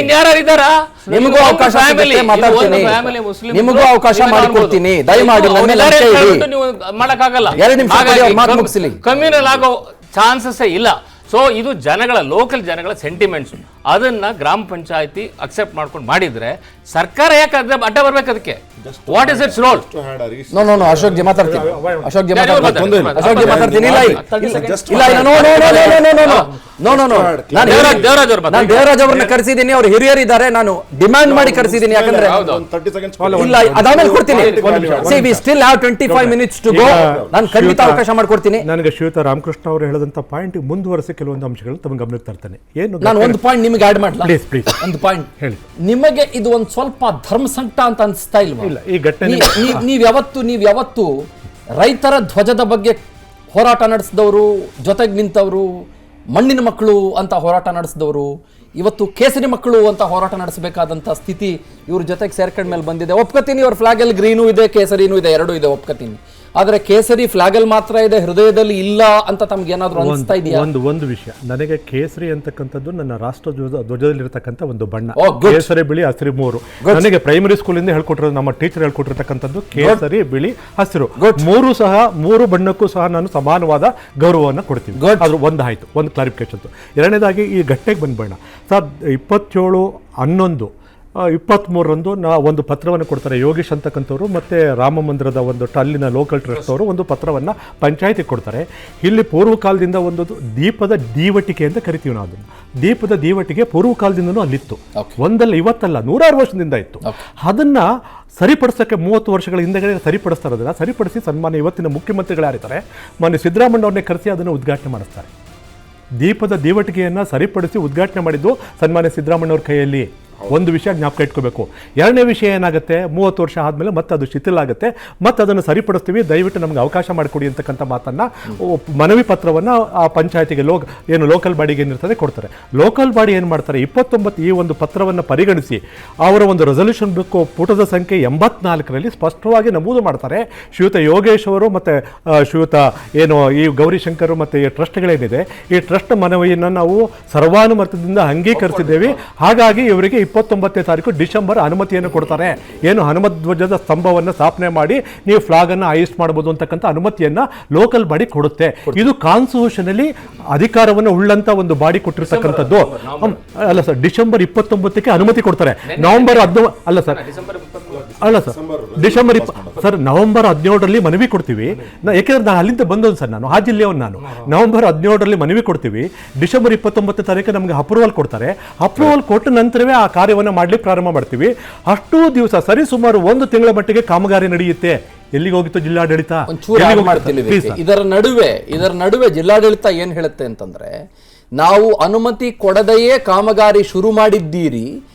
ಇನ್ಯಾರಿದ್ದಾರಾ?
ನಿಮಗೂ ಅವಕಾಶ ನಿಮಗೂ ಅವಕಾಶ ಮಾಡಿಕೊಡ್ತೀನಿ, ದಯಮಾಡಿ
ನೀವು ಮಾಡಕ್ಕಾಗಲ್ಲ. ಕಮ್ಯುನಲ್ ಆಗೋ ಚಾನ್ಸಸ್ಸೇ ಇಲ್ಲ. ಸೊ ಇದು ಜನಗಳ, ಲೋಕಲ್ ಜನಗಳ ಸೆಂಟಿಮೆಂಟ್ಸ್. ಅದನ್ನ ಗ್ರಾಮ ಪಂಚಾಯತಿ ಅಕ್ಸೆಪ್ಟ್ ಮಾಡ್ಕೊಂಡು ಮಾಡಿದ್ರೆ ಸರ್ಕಾರ ಯಾಕೆ ಅಡ್ಡ ಬರ್ಬೇಕು ಅದಕ್ಕೆ? What is its role?
No Ashok ji ಮಾತಾಡ್ತೀನಿ. ನಾನು ದೇವರಾಜ್ ಅವ್ರನ್ನ ಕರೆಸಿದ್ದೀನಿ, ಅವ್ರು ಹಿರಿಯರಿದ್ದಾರೆ, ನಾನು ಡಿಮ್ಯಾಂಡ್ ಮಾಡಿ ಕರೆಸಿದ್ದೀನಿ. ಯಾಕಂದ್ರೆ ಅದಾದ್ಮೇಲೆ ಕೊಡ್ತೀನಿ. We still have 25 minutes to go. ನಾನು ಖಂಡಿತ ಅವಕಾಶ ಮಾಡ್ಕೊಡ್ತೀನಿ.
ನನಗೆ ಶ್ರೀಯುತ ರಾಮಕೃಷ್ಣ ಅವರು ಹೇಳಿದಂತ ಪಾಯಿಂಟ್ ಮುಂದುವರೆಸಿ ಕೆಲವೊಂದು ಅಂಶಗಳನ್ನು ತಮ್ಮ ಗಮನಕ್ಕೆ ತರ್ತಾನೆ. ಏನು
ನಾನು ಒಂದು ಪಾಯಿಂಟ್ ನಿಮಗೆ ಆಡ್ ಮಾಡಲಾ?
ಪ್ಲೀಸ್
ಒಂದು ಪಾಯಿಂಟ್
ಹೇಳಿ.
ನಿಮಗೆ ಇದು ಒಂದು ಸ್ವಲ್ಪ ಧರ್ಮಸಂಕಟ ಅಂತ ಅನಿಸ್ತಾ ಇಲ್ವಾ?
ಇಲ್ಲ, ಈ ಘಟನೆ
ನೀವ್ ಯಾವತ್ತು ರೈತರ ಧ್ವಜದ ಬಗ್ಗೆ ಹೋರಾಟ ನಡೆಸಿದವರು, ಜೊತೆಗೆ ನಿಂತವರು, ಮಣ್ಣಿನ ಮಕ್ಕಳು ಅಂತ ಹೋರಾಟ ನಡೆಸಿದವರು, ಇವತ್ತು ಕೇಸರಿ ಮಕ್ಕಳು ಅಂತ ಹೋರಾಟ ನಡೆಸಬೇಕಾದಂತ ಸ್ಥಿತಿ ಇವ್ರ ಜೊತೆಗೆ ಸೇರ್ಕೊಂಡ ಮೇಲೆ ಬಂದಿದೆ. ಒಪ್ಕೋತೀನಿ, ಅವ್ರ ಫ್ಲಾಗ್ ಅಲ್ಲಿ ಗ್ರೀನು ಇದೆ, ಕೇಸರಿನೂ ಇದೆ, ಎರಡೂ ಇದೆ, ಒಪ್ಕೋತೀನಿ. ಆದ್ರೆ ಕೇಸರಿ ಫ್ಲಾಗ್ ಅಲ್ಲಿ ಮಾತ್ರ ಇದೆ, ಹೃದಯದಲ್ಲಿ ಇಲ್ಲ ಅಂತ ತಮ್ಗೆ ಏನಾದ್ರು ಅನಿಸ್ತಾ ಇದೆಯಾ?
ಒಂದು ವಿಷಯ, ನನಗೆ ಕೇಸರಿ ಅಂತಕ್ಕಂಥದ್ದು ನನ್ನ ರಾಷ್ಟ್ರ ಧ್ವಜದಲ್ಲಿರ್ತಕ್ಕಂಥ ಒಂದು ಬಣ್ಣ. ಕೇಸರಿ, ಬಿಳಿ, ಹಸಿರು ಮೂರು. ನನಗೆ ಪ್ರೈಮರಿ ಸ್ಕೂಲ್ ಇಂದ ಹೇಳ್ಕೊಟ್ಟಿರೋದು, ನಮ್ಮ ಟೀಚರ್ ಹೇಳ್ಕೊಟ್ಟಿರ್ತಕ್ಕಂಥದ್ದು ಕೇಸರಿ, ಬಿಳಿ, ಹಸಿರು ಮೂರು ಬಣ್ಣಕ್ಕೂ ಸಹ ನಾನು ಸಮಾನವಾದ ಗೌರವವನ್ನು ಕೊಡ್ತೀನಿ. ಅದು ಒಂದಾಯ್ತು, ಒಂದು ಕ್ಲಾರಿಫಿಕೇಶನ್. ಎರಡನೇದಾಗಿ ಈ ಘಟ್ಟೆಗೆ ಬಂದ್ಬೇಡ. 27/11/23 ಒಂದು ಪತ್ರವನ್ನು ಕೊಡ್ತಾರೆ. ಯೋಗೀಶ್ ಅಂತಕ್ಕಂಥವ್ರು ಮತ್ತು ರಾಮ ಮಂದಿರದ ಒಂದು ಅಲ್ಲಿನ ಲೋಕಲ್ ಟ್ರಸ್ಟ್ ಅವರು ಒಂದು ಪತ್ರವನ್ನು ಪಂಚಾಯತಿಗೆ ಕೊಡ್ತಾರೆ. ಇಲ್ಲಿ ಪೂರ್ವಕಾಲದಿಂದ ಒಂದು ದೀಪದ ದೀವಟಿಕೆ ಅಂತ ಕರಿತೀವಿ ನಾವು. ಅದನ್ನು ದೀಪದ ದೀವಟಿಕೆ ಪೂರ್ವಕಾಲದಿಂದನೂ ಅಲ್ಲಿತ್ತು. ಒಂದಲ್ಲ, ಇವತ್ತಲ್ಲ, 100 ವರ್ಷದಿಂದ ಇತ್ತು. ಅದನ್ನ ಸರಿಪಡಿಸೋಕ್ಕೆ 30 ವರ್ಷಗಳ ಹಿಂದೆಗಡೆ ಸರಿಪಡಿಸ್ತಾ ಇರೋದನ್ನ ಸರಿಪಡಿಸಿ ಸನ್ಮಾನ್ಯ ಇವತ್ತಿನ ಮುಖ್ಯಮಂತ್ರಿಗಳು ಯಾರಿದ್ದಾರೆ, ಮಾನ್ಯ ಸಿದ್ದರಾಮಯ್ಯ ಅವ್ರನ್ನೇ ಕರೆಸಿ ಅದನ್ನು ಉದ್ಘಾಟನೆ ಮಾಡಿಸ್ತಾರೆ. ದೀಪದ ದೀವಟಿಕೆಯನ್ನು ಸರಿಪಡಿಸಿ ಉದ್ಘಾಟನೆ ಮಾಡಿದ್ದು ಸನ್ಮಾನ್ಯ ಸಿದ್ದರಾಮಯ್ಯ ಅವ್ರ ಕೈಯಲ್ಲಿ. ಒಂದು ವಿಷಯ ಜ್ಞಾಪಕ ಇಟ್ಕೋಬೇಕು. ಎರಡನೇ ವಿಷಯ ಏನಾಗುತ್ತೆ, 30 ವರ್ಷ ಆದಮೇಲೆ ಮತ್ತೆ ಅದು ಶಿಥಿಲ ಆಗುತ್ತೆ, ಮತ್ತೆ ಅದನ್ನು ಸರಿಪಡಿಸ್ತೀವಿ, ದಯವಿಟ್ಟು ನಮಗೆ ಅವಕಾಶ ಮಾಡಿಕೊಡಿ ಅಂತಕ್ಕಂಥ ಮಾತನ್ನು, ಮನವಿ ಪತ್ರವನ್ನು ಆ ಪಂಚಾಯತಿಗೆ ಲೋಕಲ್ ಬಾಡಿಗೆ ಏನಿರ್ತದೆ ಕೊಡ್ತಾರೆ. ಲೋಕಲ್ ಬಾಡಿ ಏನು ಮಾಡ್ತಾರೆ, 29 ಈ ಒಂದು ಪತ್ರವನ್ನು ಪರಿಗಣಿಸಿ ಅವರ ಒಂದು ರೆಸಲ್ಯೂಷನ್ ಬುಕ್ ಪುಟದ ಸಂಖ್ಯೆ 84ರಲ್ಲಿ ಸ್ಪಷ್ಟವಾಗಿ ನಮೂದು ಮಾಡ್ತಾರೆ. ಶ್ರೀಯುತ ಯೋಗೇಶ್ ಅವರು ಮತ್ತು ಶ್ರೀಯುತ ಈ ಗೌರಿಶಂಕರ್ ಮತ್ತು ಈ ಟ್ರಸ್ಟ್ಗಳೇನಿದೆ, ಈ ಟ್ರಸ್ಟ್ ಮನವಿಯನ್ನು ನಾವು ಸರ್ವಾನುಮತದಿಂದ ಅಂಗೀಕರಿಸಿದ್ದೇವೆ. ಹಾಗಾಗಿ ಇವರಿಗೆ 29ನೇ ತಾರೀಕು ಡಿಸೆಂಬರ್ ಅನುಮತಿಯನ್ನು ಕೊಡ್ತಾರೆ. ಏನು ಹನುಮತ್ ಧ್ವಜದ ಸ್ತಂಭವನ್ನು ಸ್ಥಾಪನೆ ಮಾಡಿ ನೀವು ಫ್ಲಾಗ್ ಅನ್ನು ಐಸ್ಟ್ ಮಾಡಬಹುದು ಅಂತಕ್ಕಂಥ ಅನುಮತಿಯನ್ನ ಲೋಕಲ್ ಬಾಡಿ ಕೊಡುತ್ತೆ. ಇದು ಕಾನ್ಸ್ಟಿಟ್ಯೂಷನ್ ಅಲ್ಲಿ ಅಧಿಕಾರವನ್ನು ಉಳ್ಳಂತ ಒಂದು ಬಾಡಿ ಕೊಟ್ಟಿರ್ತಕ್ಕಂಥದ್ದು. ಅಲ್ಲ ಸರ್, ಡಿಸೆಂಬರ್ 29ಕ್ಕೆ ಅನುಮತಿ ಕೊಡ್ತಾರೆ. ನವೆಂಬರ್ 17 ಅಲ್ಲ ಸರ್, ಡಿಸೆಂಬರ್ ಸರ್ ನವೆಂಬರ್ 17ರಲ್ಲಿ ಮನವಿ ಕೊಡ್ತೀವಿ. ಯಾಕೆಂದ್ರೆ ನಾನು ಅಲ್ಲಿಂದ ಬಂದವನು ಸರ್, ನಾನು ಆ ಜಿಲ್ಲೆಯವನು. ನಾನು ನವೆಂಬರ್ 17ರಲ್ಲಿ ಮನವಿ ಕೊಡ್ತೀವಿ. ಡಿಸೆಂಬರ್ 29 ತಾರೀಕು ನಮಗೆ ಅಪ್ರೂವಲ್ ಕೊಡ್ತಾರೆ. ಅಪ್ರೂವಲ್ ಕೊಟ್ಟ ನಂತರವೇ ಆ ಕಾರ್ಯವನ್ನು ಮಾಡ್ಲಿಕ್ಕೆ ಪ್ರಾರಂಭ ಮಾಡ್ತೀವಿ. ಅಷ್ಟು ದಿವಸ ಸರಿ ಸುಮಾರು 1 ತಿಂಗಳ ಮಟ್ಟಿಗೆ ಕಾಮಗಾರಿ ನಡೆಯುತ್ತೆ. ಎಲ್ಲಿಗೆ ಹೋಗಿತ್ತು ಜಿಲ್ಲಾಡಳಿತ?
ಇದರ ನಡುವೆ ಜಿಲ್ಲಾಡಳಿತ ಏನ್ ಹೇಳುತ್ತೆ ಅಂತಂದ್ರೆ, ನಾವು ಅನುಮತಿ ಕೊಡದೆಯೇ ಕಾಮಗಾರಿ ಶುರು ಮಾಡಿದ್ದೀರಿ,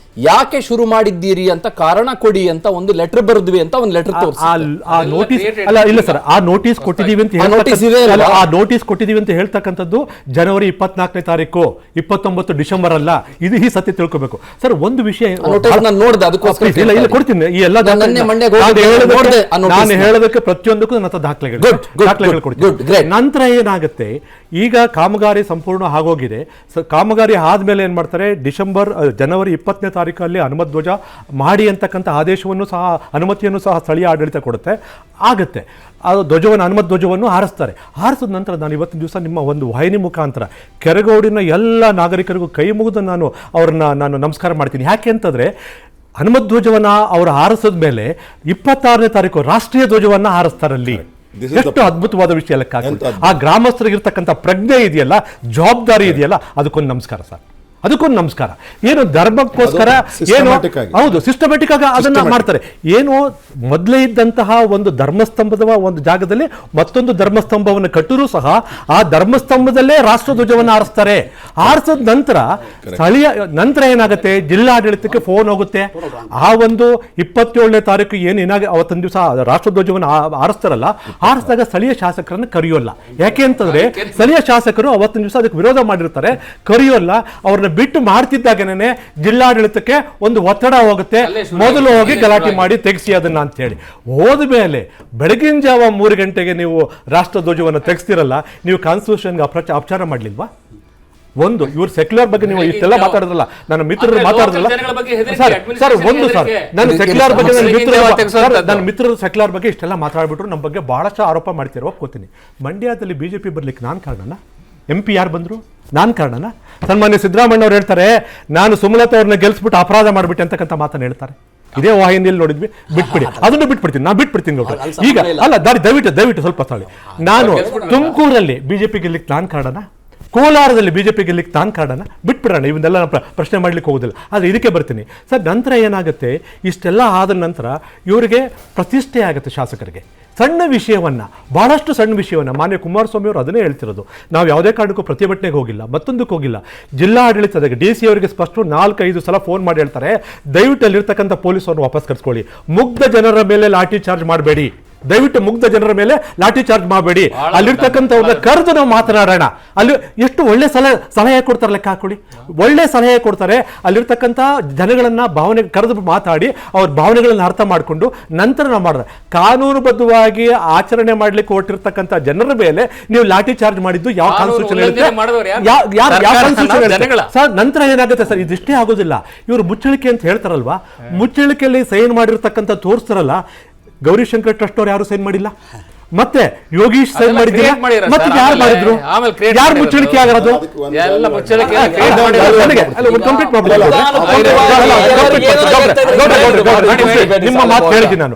ಯಾಕೆ ಶುರು ಮಾಡಿದ್ದೀರಿ ಅಂತ ಕಾರಣ ಕೊಡಿ ಅಂತ ಒಂದು ಲೆಟರ್ ಬರೆದ್ವಿ ಅಂತ ಒಂದು ಲೆಟರ್
ಇಲ್ಲ ಸರ್, ಆ ನೋಟಿಸ್ ಕೊಟ್ಟಿದ್ದೀವಿ ಅಂತ ಆ ನೋಟಿಸ್ ಕೊಟ್ಟಿದ್ದೀವಿ ಅಂತ ಹೇಳ್ತಕ್ಕಂಥದ್ದು ಜನವರಿ 24ನೇ ತಾರೀಕು, 29 ಡಿಸೆಂಬರ್ ಅಲ್ಲ. ಇದು ಈ ಸತ್ಯ ತಿಳ್ಕೋಬೇಕು ಸರ್. ಒಂದು ವಿಷಯ ಕೊಡ್ತೀನಿ, ಈ ಎಲ್ಲ ನಾನು ಹೇಳೋದಕ್ಕೆ ಪ್ರತಿಯೊಂದಕ್ಕೂ ನನ್ನ ಹತ್ರ ದಾಖಲೆಗಳು ಕೊಡ್ತೀನಿ. ನಂತರ ಏನಾಗುತ್ತೆ, ಈಗ ಕಾಮಗಾರಿ ಸಂಪೂರ್ಣ ಆಗೋಗಿದೆ. ಕಾಮಗಾರಿ ಆದ್ಮೇಲೆ ಏನ್ ಮಾಡ್ತಾರೆ, ಜನವರಿ 20ನೇ ತಾರೀಕಲ್ಲಿ ಹನುಮತ್ ಧ್ವಜ ಮಾಡಿ ಅಂತಕ್ಕಂಥ ಆದೇಶವನ್ನು ಸಹ, ಅನುಮತಿಯನ್ನು ಸಹ ಸ್ಥಳೀಯ ಆಡಳಿತ ಕೊಡುತ್ತೆ. ಆಗುತ್ತೆ ಆ ಧ್ವಜವನ್ನು, ಹನುಮತ್ ಧ್ವಜವನ್ನು ಹಾರಿಸ್ತಾರೆ. ಹಾರಿಸಿದ ನಂತರ ನಾನು ಇವತ್ತಿನ ದಿವಸ ನಿಮ್ಮ ಒಂದು ವಾಹಿನಿ ಮುಖಾಂತರ ಕೆರಗೋಡಿನ ಎಲ್ಲ ನಾಗರಿಕರಿಗೂ ಕೈ ಮುಗಿದು ನಾನು ನಮಸ್ಕಾರ ಮಾಡ್ತೀನಿ. ಯಾಕೆ ಅಂತಂದ್ರೆ, ಹನುಮತ್ ಧ್ವಜವನ್ನ ಅವರು ಹಾರಿಸಿದ ಮೇಲೆ 26ನೇ ತಾರೀಕು ರಾಷ್ಟ್ರೀಯ ಧ್ವಜವನ್ನ ಹಾರಿಸ್ತಾರಲ್ಲಿ. ಎಷ್ಟು ಅದ್ಭುತವಾದ ವಿಷಯ ಲೆಕ್ಕ. ಆ ಗ್ರಾಮಸ್ಥರಿಗಿರ್ತಕ್ಕಂಥ ಪ್ರಜ್ಞೆ ಇದೆಯಲ್ಲ, ಜವಾಬ್ದಾರಿ ಇದೆಯಲ್ಲ, ಅದಕ್ಕೊಂದು ನಮಸ್ಕಾರ ಸರ್, ಅದಕ್ಕೊಂದು ನಮಸ್ಕಾರ. ಏನು ಧರ್ಮಕ್ಕೋಸ್ಕರ ಏನು, ಹೌದು, ಸಿಸ್ಟಮ್ಯಾಟಿಕ್ ಆಗಿ ಅದನ್ನ ಮಾಡ್ತಾರೆ. ಏನು ಮೊದಲೇ ಇದ್ದಂತಹ ಒಂದು ಧರ್ಮಸ್ತಂಭದ ಒಂದು ಜಾಗದಲ್ಲಿ ಮತ್ತೊಂದು ಧರ್ಮಸ್ತಂಭವನ್ನು ಕಟ್ಟರೂ ಸಹ ಆ ಧರ್ಮಸ್ತಂಭದಲ್ಲೇ ರಾಷ್ಟ್ರಧ್ವಜವನ್ನು ಹಾರಿಸ್ತಾರೆ. ಹಾರಿಸಿದ ನಂತರ ಏನಾಗುತ್ತೆ, ಜಿಲ್ಲಾಡಳಿತಕ್ಕೆ ಫೋನ್ ಹೋಗುತ್ತೆ. ಆ ಒಂದು 27ನೇ ತಾರೀಕು ಅವತ್ತೊಂದು ದಿವಸ ರಾಷ್ಟ್ರಧ್ವಜವನ್ನು ಹಾರಿಸ್ತಾರಲ್ಲ, ಹಾರಿಸಿದಾಗ ಸ್ಥಳೀಯ ಶಾಸಕರನ್ನು ಕರೆಯೋಲ್ಲ. ಯಾಕೆ ಅಂತಂದ್ರೆ, ಸ್ಥಳೀಯ ಶಾಸಕರು ಅವತ್ತಿನ ದಿವಸ ಅದಕ್ಕೆ ವಿರೋಧ ಮಾಡಿರ್ತಾರೆ, ಕರೆಯೋಲ್ಲ. ಅವ್ರನ್ನ ಬಿಟ್ಟು ಮಾಡ್ತಿದ್ದಾಗನೇ ಜಿಲ್ಲಾಡಳಿತಕ್ಕೆ ಒಂದು ಒತ್ತಡ ಹೋಗುತ್ತೆ, ಮೊದಲು ಹೋಗಿ ಗಲಾಟೆ ಮಾಡಿ ತೆಗೆಸಿ ಅದನ್ನ ಅಂತ ಹೇಳಿ. ಹೋದ ಮೇಲೆ ಬೆಳಗಿನ ಜಾವ 3 ಗಂಟೆಗೆ ನೀವು ರಾಷ್ಟ್ರಧ್ವಜವನ್ನು ತೆಗೆಸ್ತಿರಲ್ಲ, ನೀವು ಕಾನ್ಸ್ಟಿಟ್ಯೂಷನ್ಗೆ ಅಪಚಾರ ಮಾಡ್ಲಿಲ್ವಾ? ಒಂದು ಇವ್ರು ಸೆಕ್ಯುಲರ್ ಬಗ್ಗೆ ನೀವು ಇಷ್ಟೆಲ್ಲ ಮಾತಾಡಿದ್ರಲ್ಲ, ನನ್ನ ಮಿತ್ರರು ಮಾತಾಡಿದ್ರಲ್ಲ ಸರ್, ಒಂದು ಸರ್, ನನ್ನ ಸೆಕ್ಯುಲರ್ ಬಗ್ಗೆ ನನ್ನ ಮಿತ್ರರು ಸೆಕ್ಯುಲರ್ ಬಗ್ಗೆ ಇಷ್ಟೆಲ್ಲ ಮಾತಾಡ್ಬಿಟ್ರು, ನಮ್ಮ ಬಗ್ಗೆ ಬಹಳಷ್ಟು ಆರೋಪ ಮಾಡ್ತೀರ, ಒಪ್ಕೋತೀನಿ. ಮಂಡ್ಯದಲ್ಲಿ ಬಿಜೆಪಿ ಬರ್ಲಿಕ್ಕೆ ನಾನು ಕಾರಣನ? MP ಯಾರು ಬಂದ್ರು? ನಾನು ಕಾರಣನ? ಸನ್ಮಾನ್ಯ ಸಿದ್ದರಾಮಯ್ಯ ಅವ್ರು ಹೇಳ್ತಾರೆ, ನಾನು ಸುಮಲತಾ ಅವ್ರನ್ನ ಗೆಲ್ಸ್ಬಿಟ್ಟು ಅಪರಾಧ ಮಾಡ್ಬಿಟ್ಟೆ ಅಂತಕ್ಕಂಥ ಮಾತನ್ನ ಹೇಳ್ತಾರೆ. ಇದೇ ವಾಹಿನಿಯಲ್ಲಿ ನೋಡಿದ್ವಿ. ಬಿಟ್ಬಿಡಿ, ಅದನ್ನು ಬಿಟ್ಬಿಡ್ತೀನಿ, ನಾನು ಬಿಟ್ಬಿಡ್ತೀನಿ. ಈಗ ಅಲ್ಲ, ದಯವಿಟ್ಟು ಸ್ವಲ್ಪ ತಾಳಿ. ನಾನು ತುಮಕೂರಲ್ಲಿ ಬಿಜೆಪಿ ಗೆಲ್ಲಿಕ್ಕೆ ನಾನು ಕಾರಣನ? ಕೋಲಾರದಲ್ಲಿ ಬಿಜೆಪಿ ಗೆಲ್ಲಿಕ್ಕೆ ತಾನು ಕಾರಣನ? ಬಿಟ್ಬಿಡೋಣ, ಇವನ್ನೆಲ್ಲ ಪ್ರಶ್ನೆ ಮಾಡ್ಲಿಕ್ಕೆ ಹೋಗೋದಿಲ್ಲ. ಆದರೆ ಇದಕ್ಕೆ ಬರ್ತೀನಿ ಸರ್. ನಂತರ ಏನಾಗುತ್ತೆ, ಇಷ್ಟೆಲ್ಲ ಆದ ನಂತರ ಇವರಿಗೆ ಪ್ರತಿಷ್ಠೆ ಆಗುತ್ತೆ ಶಾಸಕರಿಗೆ. ಸಣ್ಣ ವಿಷಯವನ್ನ, ಬಹಳಷ್ಟು ಸಣ್ಣ ವಿಷಯವನ್ನ ಮಾನ್ಯ ಕುಮಾರಸ್ವಾಮಿ ಅವರು ಅದನ್ನೇ ಹೇಳ್ತಿರೋದು. ನಾವು ಯಾವುದೇ ಕಾರಣಕ್ಕೂ ಪ್ರತಿಭಟನೆಗೆ ಹೋಗಿಲ್ಲ, ಮತ್ತೊಂದಕ್ಕೆ ಹೋಗಿಲ್ಲ. ಜಿಲ್ಲಾಡಳಿತದಾಗ DC ಅವರಿಗೆ ಸ್ಪಷ್ಟ 4-5 ಸಲ ಫೋನ್ ಮಾಡಿ ಹೇಳ್ತಾರೆ, ದಯವಿಟ್ಟು ಅಲ್ಲಿರ್ತಕ್ಕಂಥ ಪೊಲೀಸರನ್ನು ವಾಪಸ್ ಕರ್ಸ್ಕೊಳ್ಳಿ, ಮುಗ್ಧ ಜನರ ಮೇಲೆ ಲಾಠಿ ಚಾರ್ಜ್ ಮಾಡಬೇಡಿ, ದಯವಿಟ್ಟು ಮುಗ್ಧ ಜನರ ಮೇಲೆ ಲಾಠಿ ಚಾರ್ಜ್ ಮಾಡಬೇಡಿ, ಅಲ್ಲಿರ್ತಕ್ಕಂಥವ್ರನ್ನ ಕರೆದು ನಾವು ಮಾತನಾಡೋಣ. ಅಲ್ಲಿ ಎಷ್ಟು ಒಳ್ಳೆ ಸಲಹೆ ಕೊಡ್ತಾರೆ, ಲೆಕ್ಕ ಹಾಕೊಳ್ಳಿ, ಒಳ್ಳೆ ಸಲಹೆ ಕೊಡ್ತಾರೆ. ಅಲ್ಲಿರ್ತಕ್ಕಂಥ ಜನಗಳನ್ನ ಭಾವನೆ ಕರೆದು ಮಾತಾಡಿ ಅವ್ರ ಭಾವನೆಗಳನ್ನ ಅರ್ಥ ಮಾಡಿಕೊಂಡು ನಂತರ ನಾವು ಮಾಡಿದ್ರೆ, ಕಾನೂನುಬದ್ಧವಾಗಿ ಆಚರಣೆ ಮಾಡ್ಲಿಕ್ಕೆ ಹೊರಟಿರ್ತಕ್ಕಂಥ ಜನರ ಮೇಲೆ ನೀವು ಲಾಠಿ ಚಾರ್ಜ್ ಮಾಡಿದ್ದು ಯಾವ ಕಾನ್ಸ್ಟಿಟ್ಯೂಷನ್ ಹೇಳುತ್ತೆ? ಸರ್, ನಂತರ ಏನಾಗುತ್ತೆ ಸರ್, ಇದಿಷ್ಟೇ ಆಗೋದಿಲ್ಲ. ಇವರು ಮುಚ್ಚಳಿಕೆ ಅಂತ ಹೇಳ್ತಾರಲ್ವಾ, ಮುಚ್ಚಳಿಕೆಯಲ್ಲಿ ಸೈನ್ ಮಾಡಿರ್ತಕ್ಕಂಥ ತೋರಿಸ್ತಾರಲ್ಲ, ಗೌರಿಶಂಕರ್ ಟ್ರಸ್ಟ್ ಅವ್ರು ಯಾರು ಸೈನ್ ಮಾಡಿಲ್ಲ, ಮತ್ತೆ ಯೋಗೀಶ್ ಸೈನ್ ಮಾಡಿದ್ದೀರಾ, ಮತ್ತೆ ಯಾರು ಮಾಡಿದ್ರು? ಯಾರು ಮುಚ್ಚಳಿಕೆ ಆಗಿರೋದು? ನಿಮ್ಮ ಮಾತು ಕೇಳಿದ್ದೀನಿ ನಾನು.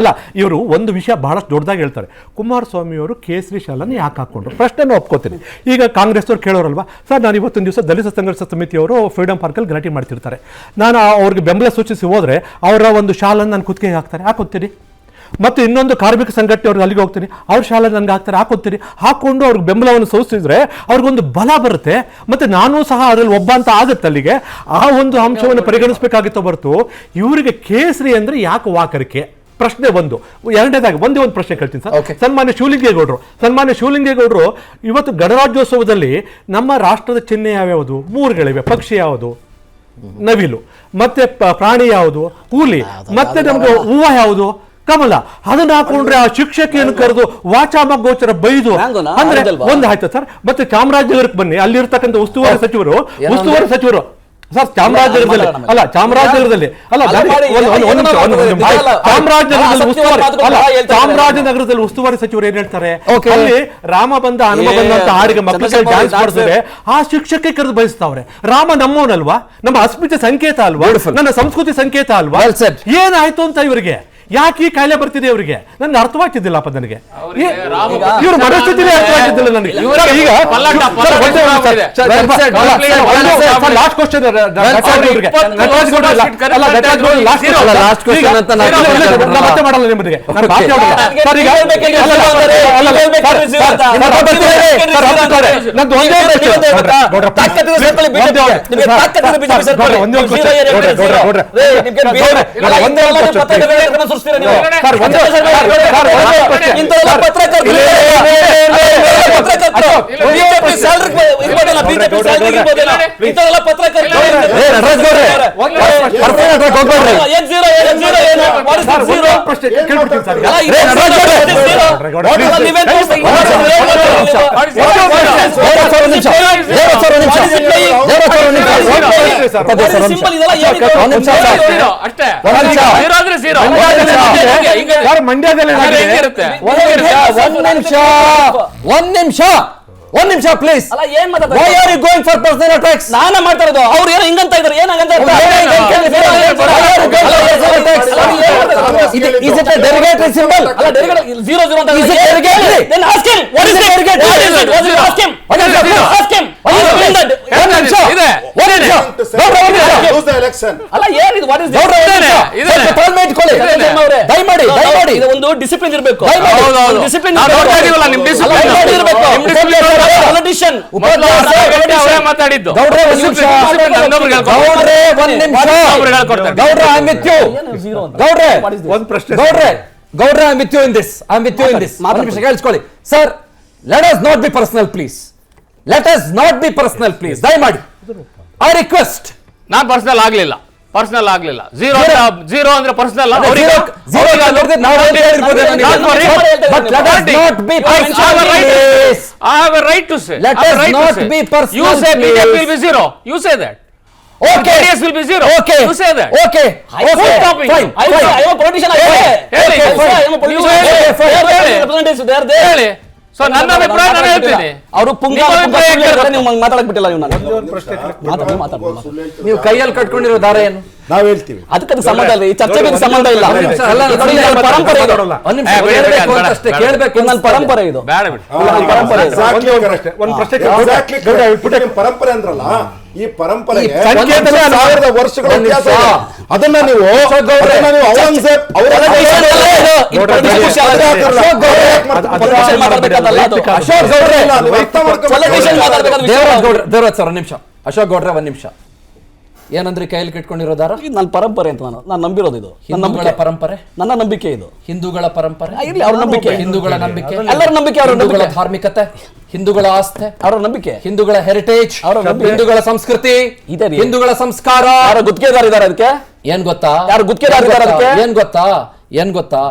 ಅಲ್ಲ, ಇವರು ಒಂದು ವಿಷಯ ಬಹಳಷ್ಟು ದೊಡ್ಡದಾಗಿ ಹೇಳ್ತಾರೆ. ಕುಮಾರಸ್ವಾಮಿ ಅವರು ಕೇಸರಿ ಶಾಲನ್ನು ಯಾಕೆ ಹಾಕೊಂಡ್ರು? ಪ್ರಶ್ನೆನೂ ಒಪ್ಕೋತೀನಿ. ಈಗ ಕಾಂಗ್ರೆಸ್ ಅವ್ರು ಕೇಳೋರಲ್ವಾ, ಸರ್ ನಾನು ಇವತ್ತು ದಿವಸ ದಲಿತ ಸಂಘರ್ಷ ಸಮಿತಿಯವರು ಫ್ರೀಡಂ ಪಾರ್ಕಲ್ಲಿ ಗಲಾಟೆ ಮಾಡ್ತಿರ್ತಾರೆ, ನಾನು ಅವ್ರಿಗೆ ಬೆಂಬಲ ಸೂಚಿಸಿ ಹೋದ್ರೆ ಅವರ ಒಂದು ಶಾಲನ್ನು ನಾನು ಕುತ್ತಿಗೆಗೆ ಹಾಕ್ತಾರೆ, ಹಾಕೋತೀರಿ. ಮತ್ತು ಇನ್ನೊಂದು ಕಾರ್ಮಿಕ ಸಂಘಟನೆಯವ್ರಿಗೆ ಅಲ್ಲಿಗೆ ಹೋಗ್ತೀನಿ, ಅವ್ರ ಶಾಲೆ ನನಗೆ ಹಾಕ್ತಾರೆ, ಹಾಕೋತೀರಿ. ಹಾಕೊಂಡು ಅವ್ರಿಗೆ ಬೆಂಬಲವನ್ನು ಸೂಚಿಸಿದ್ರೆ ಅವ್ರಿಗೊಂದು ಬಲ ಬರುತ್ತೆ, ಮತ್ತು ನಾನು ಸಹ ಅದರಲ್ಲಿ ಒಬ್ಬ ಅಂತ ಆಗುತ್ತೆ. ಅಲ್ಲಿಗೆ ಆ ಒಂದು ಅಂಶವನ್ನು ಪರಿಗಣಿಸಬೇಕಾಗಿತ್ತು ಹೊರತು ಇವರಿಗೆ ಕೇಸರಿ ಅಂದರೆ ಯಾಕೆ ವಾಕರಿಕೆ? ಪ್ರಶ್ನೆ ಒಂದು. ಎರಡನೇದಾಗಿ ಒಂದೇ ಒಂದು ಪ್ರಶ್ನೆ ಕೇಳ್ತೀನಿ ಸರ್. ಸನ್ಮಾನ್ಯ ಶಿವಲಿಂಗೇಗೌಡರು ಇವತ್ತು ಗಣರಾಜ್ಯೋತ್ಸವದಲ್ಲಿ ನಮ್ಮ ರಾಷ್ಟ್ರದ ಚಿಹ್ನೆ ಯಾವ್ಯಾವುದು? 3ಗಳಿವೆ. ಪಕ್ಷಿ ಯಾವುದು? ನವಿಲು. ಮತ್ತೆ ಪ್ರಾಣಿ ಯಾವುದು? ಹುಲಿ. ಮತ್ತೆ ನಮ್ಗೆ ಹೂವು ಯಾವುದು? ಕಮಲ ಅದನ್ನ ಹಾಕೊಂಡ್ರೆ ಆ ಶಿಕ್ಷಕಿಯನ್ನು ಕರೆದು ವಾಚಾಮ ಗೋಚರ ಬೈದು
ಹ್ಯಾಂಗೋನಾ?
ಅಂದ್ರೆ
ಹೌದಲ್ವಾ?
ಒಂದು ಆಯ್ತು ಸರ್. ಮತ್ತೆ ಚಾಮರಾಜನಗರಕ್ಕೆ ಬನ್ನಿ, ಅಲ್ಲಿರ್ತಕ್ಕಂಥ ಉಸ್ತುವಾರಿ ಸಚಿವರು ಸರ್ ಚಾಮರಾಜನಗರದಲ್ಲಿ ಅಲ್ಲ ಚಾಮರಾಜನಗರದಲ್ಲಿ ಅಲ್ಲ ಚಾಮರಾಜನಗರದಲ್ಲಿ ಉಸ್ತುವಾರಿ ಸಚಿವರು ಏನ್ ಹೇಳ್ತಾರೆ, ಅಲ್ಲಿ ರಾಮ ಬಂದ ಹನುಮ ಬಂದ ಅಂತ ಹಾಡಿಗೆ ಮಕ್ಕಳಿಗೆ ಡ್ಯಾನ್ಸ್ ಮಾಡಿದ್ರೆ ಆ ಶಿಕ್ಷಕಕ್ಕೆ ಕರೆದು ಬಯಸ್ತಾವ್ರೆ. ರಾಮ ನಮ್ಮವನಲ್ವಾ, ನಮ್ಮ ಅಸ್ಮಿತೆ ಸಂಕೇತ ಅಲ್ವಾ, ನನ್ನ ಸಂಸ್ಕೃತಿ ಸಂಕೇತ ಅಲ್ವಾ? ಏನಾಯ್ತು ಅಂತ ಇವರಿಗೆ ಯಾಕೆ ಈ ಕಾಯಿಲೆ ಬರ್ತಿದೆ ಇವರಿಗೆ ನನ್ಗೆ ಅರ್ಥವಾಗ್ತಿದ್ದಿಲ್ಲಪ್ಪ. ನನಗೆ ಇವ್ರ ಮನಸ್ಥಿತಿನೇ ಅರ್ಥವಾಗ್ತಿದ್ದಿಲ್ಲ ನನಗೆ. ಈಗ ಲಾಸ್ಟ್ ಕ್ವಶನ್ ಮತ್ತೆ ಮಾಡಲ್ಲ ನಿಮಗೆ
ಒಂದ್ ನಿಮಿಷ ಪ್ಲೀಸ್.
ನಾನ ಮಾಡ್ತಾ ಇರೋದು ಅವ್ರು ಏನೋ ಹಿಂಗಂತ ಇದ್ದಾರೆ. ಒಂದು ಡಿಸಿಪ್ಲಿನ್ ಇರಬೇಕು.
ಮಾತಾಡಿದ್ದು ಗೌಡ್ರೆ, I'm with you in this. ಕೇಳಿಸ್ಕೊಳ್ಳಿ sir. Let us not be personal, please. ದಯಮಾಡಿ ಐ ರಿಕ್ವೆಸ್ಟ್.
ನಾನ್ ಪರ್ಸನಲ್ ಆಗ್ಲಿಲ್ಲ. ಝೀರೋ ಅಂದ್ರೆ personal. I have a right to say.
Let us not be personal.
You say BJP will be zero. You say that.
Okay.
JDS will be zero.
Okay.
You say that.
Okay.
Fine.
I am a politician.
ಹೇಳಿ. So ನನ್ನ ಅಭಿಪ್ರಾಯ ನಾನು ಹೇಳ್ತೀನಿ.
ಅವರು ನೀವು ಮಾತಾಡಕ್ ಬಿಟ್ಟಿಲ್ಲ.
ನೀವು ಕೈಯಲ್ಲಿ ಕಟ್ಕೊಂಡಿರೋ ದಾರ ಏನು
ನಾವ್ ಹೇಳ್ತೀವಿ.
ಅದಕ್ಕೆ ಸಂಬಂಧ ಇಲ್ಲ, ಈ ಚರ್ಚೆಗೆ ಸಂಬಂಧ ಇಲ್ಲ. ಪರಂಪರೆ
ಕೇಳಬೇಕು.
ನನ್ನ ಪರಂಪರೆ ಇದು.
ಬೇಡ ಬಿಡಿ.
ಪರಂಪರೆ ಅಂದ್ರಲ್ಲ, ಈ ಪರಂಪರೆ ಸಾವಿರದ ವರ್ಷಗಳ ಇತಿಹಾಸ ಇದೆ. ಅದನ್ನ ನೀವು ಔರಂಗಜೇಬ್
ದೇವರಾಜ್ ಸರ್ ನಿಮಿಷ. ಅಶೋಕ್ ಗೌಡ್ರೆ ಒಂದ್ ನಿಮಿಷ. ಏನಂದ್ರೆ ಕೈಯಲ್ಲಿ ಕಟ್ಕೊಂಡಿರೋದಾರ
ನನ್ನ ಪರಂಪರೆ ಅಂತ ನಾನು ನಂಬಿರೋದು. ಇದು
ಹಿಂದೂಗಳ ಪರಂಪರೆ,
ನನ್ನ ನಂಬಿಕೆ. ಇದು
ಹಿಂದೂಗಳ ಪರಂಪರೆ,
ಇರ್ಲಿ ಅವ್ರ ನಂಬಿಕೆ,
ಹಿಂದೂಗಳ ನಂಬಿಕೆ,
ಎಲ್ಲರ ನಂಬಿಕೆ, ಅವರ
ಹಿಂದೂಗಳ ಧಾರ್ಮಿಕತೆ, ಹಿಂದೂಗಳ ಆಸ್ಥೆ,
ಅವರ ನಂಬಿಕೆ,
ಹಿಂದೂಗಳ ಹೆರಿಟೇಜ್, ಹಿಂದೂಗಳ ಸಂಸ್ಕೃತಿ, ಹಿಂದೂಗಳ ಸಂಸ್ಕಾರ.
ಯಾರ ಗುತ್ತಿಗೆದಾರ ಇದ್ದಾರೆ ಅದಕ್ಕೆ?
ಏನ್ ಗೊತ್ತಾ,
ಯಾರು ಗುತ್ತಿಗೆದಾರ ಇದ್ದಾರೆ ಅದಕ್ಕೆ?
ಏನ್ ಗೊತ್ತಾ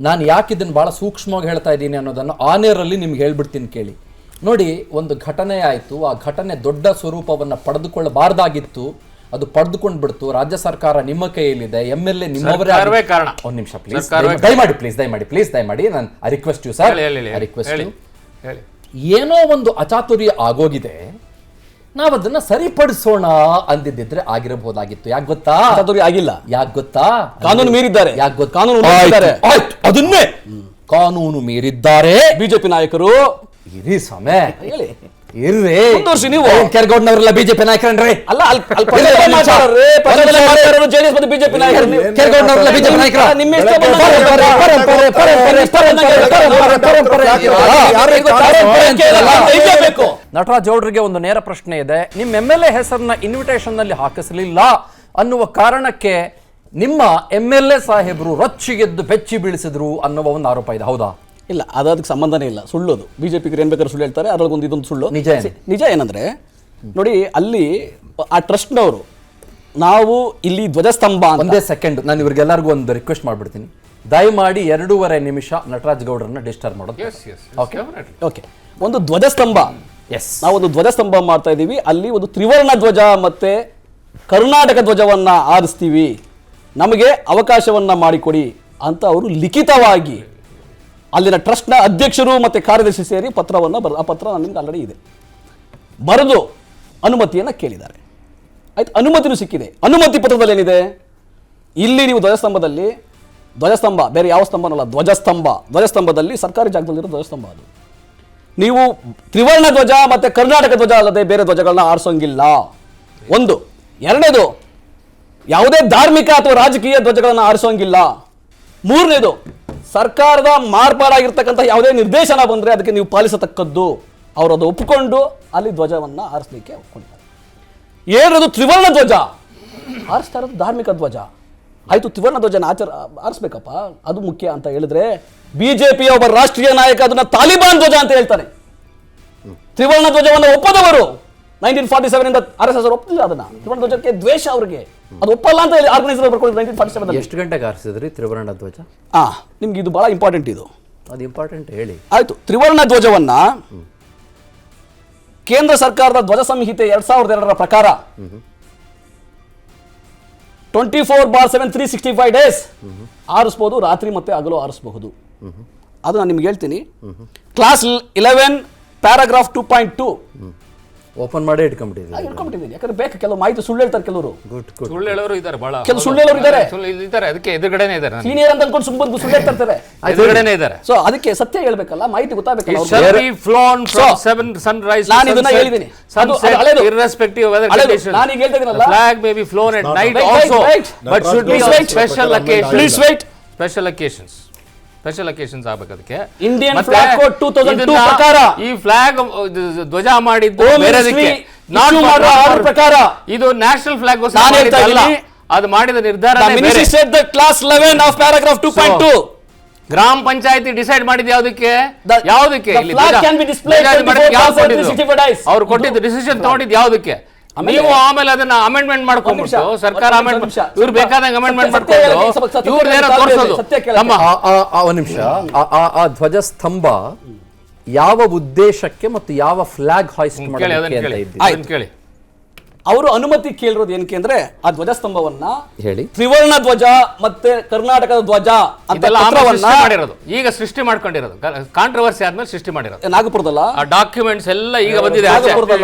ನಾನು ಯಾಕೆ ಇದನ್ನ ಬಹಳ ಸೂಕ್ಷ್ಮವಾಗಿ ಹೇಳ್ತಾ ಇದ್ದೀನಿ ಅನ್ನೋದನ್ನು ಆನೇರಲ್ಲಿ ನಿಮ್ಗೆ ಹೇಳ್ಬಿಡ್ತೀನಿ ಕೇಳಿ. ನೋಡಿ, ಒಂದು ಘಟನೆ ಆಯ್ತು. ಆ ಘಟನೆ ದೊಡ್ಡ ಸ್ವರೂಪವನ್ನ ಪಡೆದುಕೊಳ್ಳಬಾರ್ದಾಗಿತ್ತು, ಅದು ಪಡೆದುಕೊಂಡು ಬಿಡ್ತು. ರಾಜ್ಯ ಸರ್ಕಾರ ನಿಮ್ಮ ಕೈಯಲ್ಲಿದೆ, MLA ನಿಮ್ಮವರೇ. ಒಂದ್ ನಿಮಿಷ ಪ್ಲೀಸ್, ದಯಮಾಡಿ ನಾನು ಐ ರಿಕ್ವೆಸ್ಟ್ ಯು ಸರ್, ಏನೋ ಒಂದು ಅಚಾತುರ್ಯ ಆಗೋಗಿದೆ, ನಾವು ಅದನ್ನ ಸರಿಪಡಿಸೋಣ ಅಂದಿದ್ದಿದ್ರೆ ಆಗಿರಬಹುದಾಗಿತ್ತು. ಯಾಕೆ ಗೊತ್ತಾ?
ಆಗಿಲ್ಲ.
ಯಾಕೆ ಗೊತ್ತಾ?
ಕಾನೂನು ಮೀರಿದ್ದಾರೆ.
ಯಾಕೆ ಗೊತ್ತಾ?
ಅದನ್ನೇ
ಕಾನೂನು ಮೀರಿದ್ದಾರೆ
ಬಿಜೆಪಿ ನಾಯಕರು.
ಇರಿ ಸಮಯ
ಹೇಳಿ,
ಇರ್ರಿ.
ನೀವು
ಕೆರಗೋಡ್ನವರೆಲ್ಲ ಬಿಜೆಪಿ ನಾಯಕರನ್ರಿ.
ಅಲ್ಲ, ಜೆಡಿಎಸ್ ಮತ್ತು ಬಿಜೆಪಿ ನಾಯಕರು.
ಕೆರಗೋಡ್ನವರೆಲ್ಲ ಬಿಜೆಪಿ ನಾಯಕರ. ನಟರಾಜ್ ಗೌಡ್ರಿಗೆ ಒಂದು ನೇರ ಪ್ರಶ್ನೆ ಇದೆ. ನಿಮ್ಮ MLA ಹೆಸರನ್ನ ಇನ್ವಿಟೇಷನ್ ನಲ್ಲಿ ಹಾಕಿಸಲಿಲ್ಲ ಅನ್ನುವ ಕಾರಣಕ್ಕೆ ನಿಮ್ಮ MLA ಸಾಹೇಬರು ರೊಚ್ಚಿಗೆದ್ದು ಬೆಚ್ಚಿ ಬೀಳಿಸಿದ್ರು ಅನ್ನುವ ಒಂದು ಆರೋಪ ಇದೆ, ಹೌದಾ?
ಇಲ್ಲ, ಅದಕ್ಕೆ ಸಂಬಂಧನೇ ಇಲ್ಲ. ಸುಳ್ಳೋದು. ಬಿಜೆಪಿಗೆ ಏನ್ ಬೇಕಾದ್ರೂ ಸುಳ್ಳು ಹೇಳ್ತಾರೆ. ಅದ್ರೊಂದು ಇದೊಂದು ಸುಳ್ಳು. ನಿಜ ಏನಂದ್ರೆ ನೋಡಿ, ಅಲ್ಲಿ ಆ ಟ್ರಸ್ಟ್ನವರು ನಾವು ಇಲ್ಲಿ ಧ್ವಜಸ್ತಂಭ.
ಒಂದೇ ಸೆಕೆಂಡ್, ನಾನು ಇವ್ರಿಗೆಲ್ಲರಿಗೂ ಒಂದು ರಿಕ್ವೆಸ್ಟ್ ಮಾಡ್ಬಿಡ್ತೀನಿ. ದಯಮಾಡಿ 2.5 ನಿಮಿಷ ನಟರಾಜ್ ಗೌಡ್ರನ್ನ ಡಿಸ್ಟರ್ಬ್ ಮಾಡೋದು.
ಓಕೆ ಓಕೆ, ಒಂದು ಧ್ವಜಸ್ತಂಭ,
ಎಸ್,
ನಾವೊಂದು ಧ್ವಜಸ್ತಂಭ ಮಾಡ್ತಾ ಇದ್ದೀವಿ, ಅಲ್ಲಿ ಒಂದು ತ್ರಿವರ್ಣ ಧ್ವಜ ಮತ್ತೆ ಕರ್ನಾಟಕ ಧ್ವಜವನ್ನ ಆರಿಸ್ತೀವಿ, ನಮಗೆ ಅವಕಾಶವನ್ನ ಮಾಡಿಕೊಡಿ ಅಂತ ಅವರು ಲಿಖಿತವಾಗಿ ಅಲ್ಲಿನ ಟ್ರಸ್ಟ್ನ ಅಧ್ಯಕ್ಷರು ಮತ್ತೆ ಕಾರ್ಯದರ್ಶಿ ಸೇರಿ ಪತ್ರವನ್ನು ಆ ಪತ್ರ ನಿಮ್ಗೆ ಆಲ್ರೆಡಿ ಇದೆ, ಬರೆದು ಅನುಮತಿಯನ್ನು ಕೇಳಿದ್ದಾರೆ. ಆಯ್ತು, ಅನುಮತಿನೂ ಸಿಕ್ಕಿದೆ. ಅನುಮತಿ ಪತ್ರದಲ್ಲಿ ಏನಿದೆ, ಇಲ್ಲಿ ನೀವು ಧ್ವಜಸ್ತಂಭ ಬೇರೆ ಯಾವ ಸ್ತಂಭನಲ್ಲ, ಧ್ವಜಸ್ತಂಭದಲ್ಲಿ ಸರ್ಕಾರಿ ಜಾಗದಲ್ಲಿರೋ ಧ್ವಜಸ್ತಂಭ ಅದು. ನೀವು ತ್ರಿವರ್ಣ ಧ್ವಜ ಮತ್ತೆ ಕರ್ನಾಟಕ ಧ್ವಜ ಅಲ್ಲದೆ ಬೇರೆ ಧ್ವಜಗಳನ್ನ ಆರಿಸೋಂಗಿಲ್ಲ. ಒಂದು. ಎರಡನೇದು, ಯಾವುದೇ ಧಾರ್ಮಿಕ ಅಥವಾ ರಾಜಕೀಯ ಧ್ವಜಗಳನ್ನ ಆರಿಸೋಂಗಿಲ್ಲ. ಮೂರನೇದು, ಸರ್ಕಾರದ ಮಾರ್ಪಾಡಾಗಿರ್ತಕ್ಕಂಥ ಯಾವುದೇ ನಿರ್ದೇಶನ ಬಂದ್ರೆ ಅದಕ್ಕೆ ನೀವು ಪಾಲಿಸತಕ್ಕದ್ದು. ಅವರು ಅದು ಒಪ್ಪಿಕೊಂಡು ಅಲ್ಲಿ ಧ್ವಜವನ್ನ ಆರಿಸಲಿಕ್ಕೆ ಒಪ್ಕೊಂಡಿದ್ದಾರೆ. ಏಳನೇದು, ತ್ರಿವರ್ಣ ಧ್ವಜ ಆರಿಸ್ತಾ ಇರೋದು ಧಾರ್ಮಿಕ ಧ್ವಜ. ಆಯ್ತು, ತ್ರಿವರ್ಣ ಧ್ವಜನ ಆರಿಸ್ಬೇಕಪ್ಪ, ಅದು ಮುಖ್ಯ ಅಂತ ಹೇಳಿದ್ರೆ ಬಿಜೆಪಿಯ ಒಬ್ಬ ರಾಷ್ಟ್ರೀಯ ನಾಯಕ ಅದನ್ನ ತಾಲಿಬಾನ್ ಧ್ವಜ ಅಂತ ಹೇಳ್ತಾನೆ. ತ್ರಿವರ್ಣ ಧ್ವಜವನ್ನು ಒಪ್ಪದವರು 1947 ಇಂದ RSS ಅವರು ಒಪ್ಪಿಲ್ಲ ಅದನ್ನ. ತ್ರಿವರ್ಣ ಧ್ವಜಕ್ಕೆ ದ್ವೇಷ ಅವ್ರಿಗೆ, ಅದು ಒಪ್ಪಲ್ಲ ಅಂತ ಹೇಳಿ ಆರ್ಗನೈಸರ್ ಬರ್ಕೊಂಡು 1947
ಎಷ್ಟು ಗಂಟೆಗೆ ಆರಿಸಿದ್ರಿ ತ್ರಿವರ್ಣ ಧ್ವಜ?
ನಿಮ್ಗೆ ಇದು ಬಹಳ ಇಂಪಾರ್ಟೆಂಟ್. ಇದು
ಅದು ಇಂಪಾರ್ಟೆಂಟ್, ಹೇಳಿ.
ಆಯ್ತು, ತ್ರಿವರ್ಣ ಧ್ವಜವನ್ನ ಕೇಂದ್ರ ಸರ್ಕಾರದ ಧ್ವಜ ಸಂಹಿತೆ 2002ರ ಪ್ರಕಾರ 24/7 365 ಡೇಸ್ ಆರಿಸಬಹುದು, ರಾತ್ರಿ ಮತ್ತೆ ಹಗಲು ಆರಿಸಬಹುದು. ಅದು ನಾನು ನಿಮ್ಗೆ ಹೇಳ್ತೀನಿ. ಕ್ಲಾಸ್ 11 ಪ್ಯಾರಾಗ್ರಾಫ್ 2.2
ಓಪನ್ ಮಾಡೇ ಇಟ್ಕೊಂಡ್ಬಿಟ್ಟಿದ್ದೀನಿ.
ಯಾಕಂದ್ರೆ ಬೇಕು, ಕೆಲವು ಮಾಹಿತಿ ಸುಳ್ಳು ಹೇಳ್ತಾರೆ ಕೆಲವರು.
ಸುಳ್ಳು ಹೇಳೋರು ಇದ್ದಾರೆ, ಬಹಳ
ಕೆಲವು ಸುಳ್ಳು ಹೇಳೋರು ಇದ್ದಾರೆ,
ಅದಕ್ಕೆ ಎದುರುಗಡೆನೇ ಇದ್ದಾರೆ,
ಸೀನಿಯರ್ ಅಂತ ಅನ್ಕೊಂಡು ಸುಮ್ಮನೆ ಸುಳ್ಳು ಹೇಳ್ತಾರೆ.
ಎದುರುಗಡೆನೇ ಇದ್ದಾರೆ.
ಸೊ ಅದಕ್ಕೆ ಸತ್ಯ ಹೇಳ್ಬೇಕಲ್ಲ, ಮಾಹಿತಿ ಗೊತ್ತಾಗಬೇಕಲ್ಲ.
ನಾನು ಇದನ್ನ ಹೇಳಿದ್ದೀನಿ, irrespective of weather conditions.
ನಾನು ಈಗ ಹೇಳ್ತಾ ಇದ್ದೀನಲ್ಲ,
flag may be flown at night also, but should be on special occasions.
Please wait.
Special occasions ಆಗ್ಬೇಕು ಅದಕ್ಕೆ.
ಇಂಡಿಯನ್ ಫ್ಲಾಗ್ ಕೋಡ್ 2002 ಪ್ರಕಾರ
ಈ ಫ್ಲಾಗ್ ಧ್ವಜ ಮಾಡಿದ್ದು ಬೇರೆದಕ್ಕೆ,
ಪ್ರಕಾರ
ಇದು ನ್ಯಾಷನಲ್ ಫ್ಲಾಗ್
ಅಲ್ಲ.
ಅದು ಮಾಡಿದ ನಿರ್ಧಾರ
ಕ್ಲಾಸ್ 11 ಆಫ್ ಪ್ಯಾರಾಗ್ರಾಫ್ 2.2
ಗ್ರಾಮ ಪಂಚಾಯತಿ ಡಿಸೈಡ್ ಮಾಡಿದ ಯಾವುದಕ್ಕೆ ಅವ್ರು ಕೊಟ್ಟಿದ್ದು ಡಿಸಿಷನ್ ತಗೊಂಡಿದ್ದು ಯಾವುದಕ್ಕೆ? ನೀವು ಆಮೇಲೆ ಅದನ್ನ ಅಮೆಂಡ್ಮೆಂಟ್ ಮಾಡ್ಕೊಂಡ್ಬಿಟ್ಟು ಸರ್ಕಾರ ಇವ್ರು ಬೇಕಾದಂಗೆ ಅಮೆಂಡ್ಮೆಂಟ್ ಮಾಡ್ಕೊಂಡು ಇವ್ರದೇನೋ ತೋರಿಸೋದು.
ಒಂದು ನಿಮಿಷ, ಆ ಧ್ವಜಸ್ತಂಭ ಯಾವ ಉದ್ದೇಶಕ್ಕೆ ಮತ್ತು ಯಾವ ಫ್ಲಾಗ್ ಹಾಯಿಸ್ಟ್
ಕೇಳಿ.
ಅವರು ಅನುಮತಿ ಕೇಳಿರೋದು ಏನಕ್ಕೆ ಅಂದ್ರೆ ಆ ಧ್ವಜಸ್ತಂಭವನ್ನ
ಹೇಳಿ,
ತ್ರಿವರ್ಣ ಧ್ವಜ ಮತ್ತೆ ಕರ್ನಾಟಕದ ಧ್ವಜ
ಮಾಡಿರೋದು, ಈಗ ಸೃಷ್ಟಿ ಮಾಡ್ಕೊಂಡಿರೋದು, ಕಾಂಟ್ರವರ್ಸಿ ಆದ್ಮೇಲೆ ಸೃಷ್ಟಿ ಮಾಡಿರೋದು
ನಾಗಪುರದಲ್ಲ.
ಆ ಡಾಕ್ಯುಮೆಂಟ್ಸ್ ಎಲ್ಲ ಈಗ ಬಂದಿದೆ,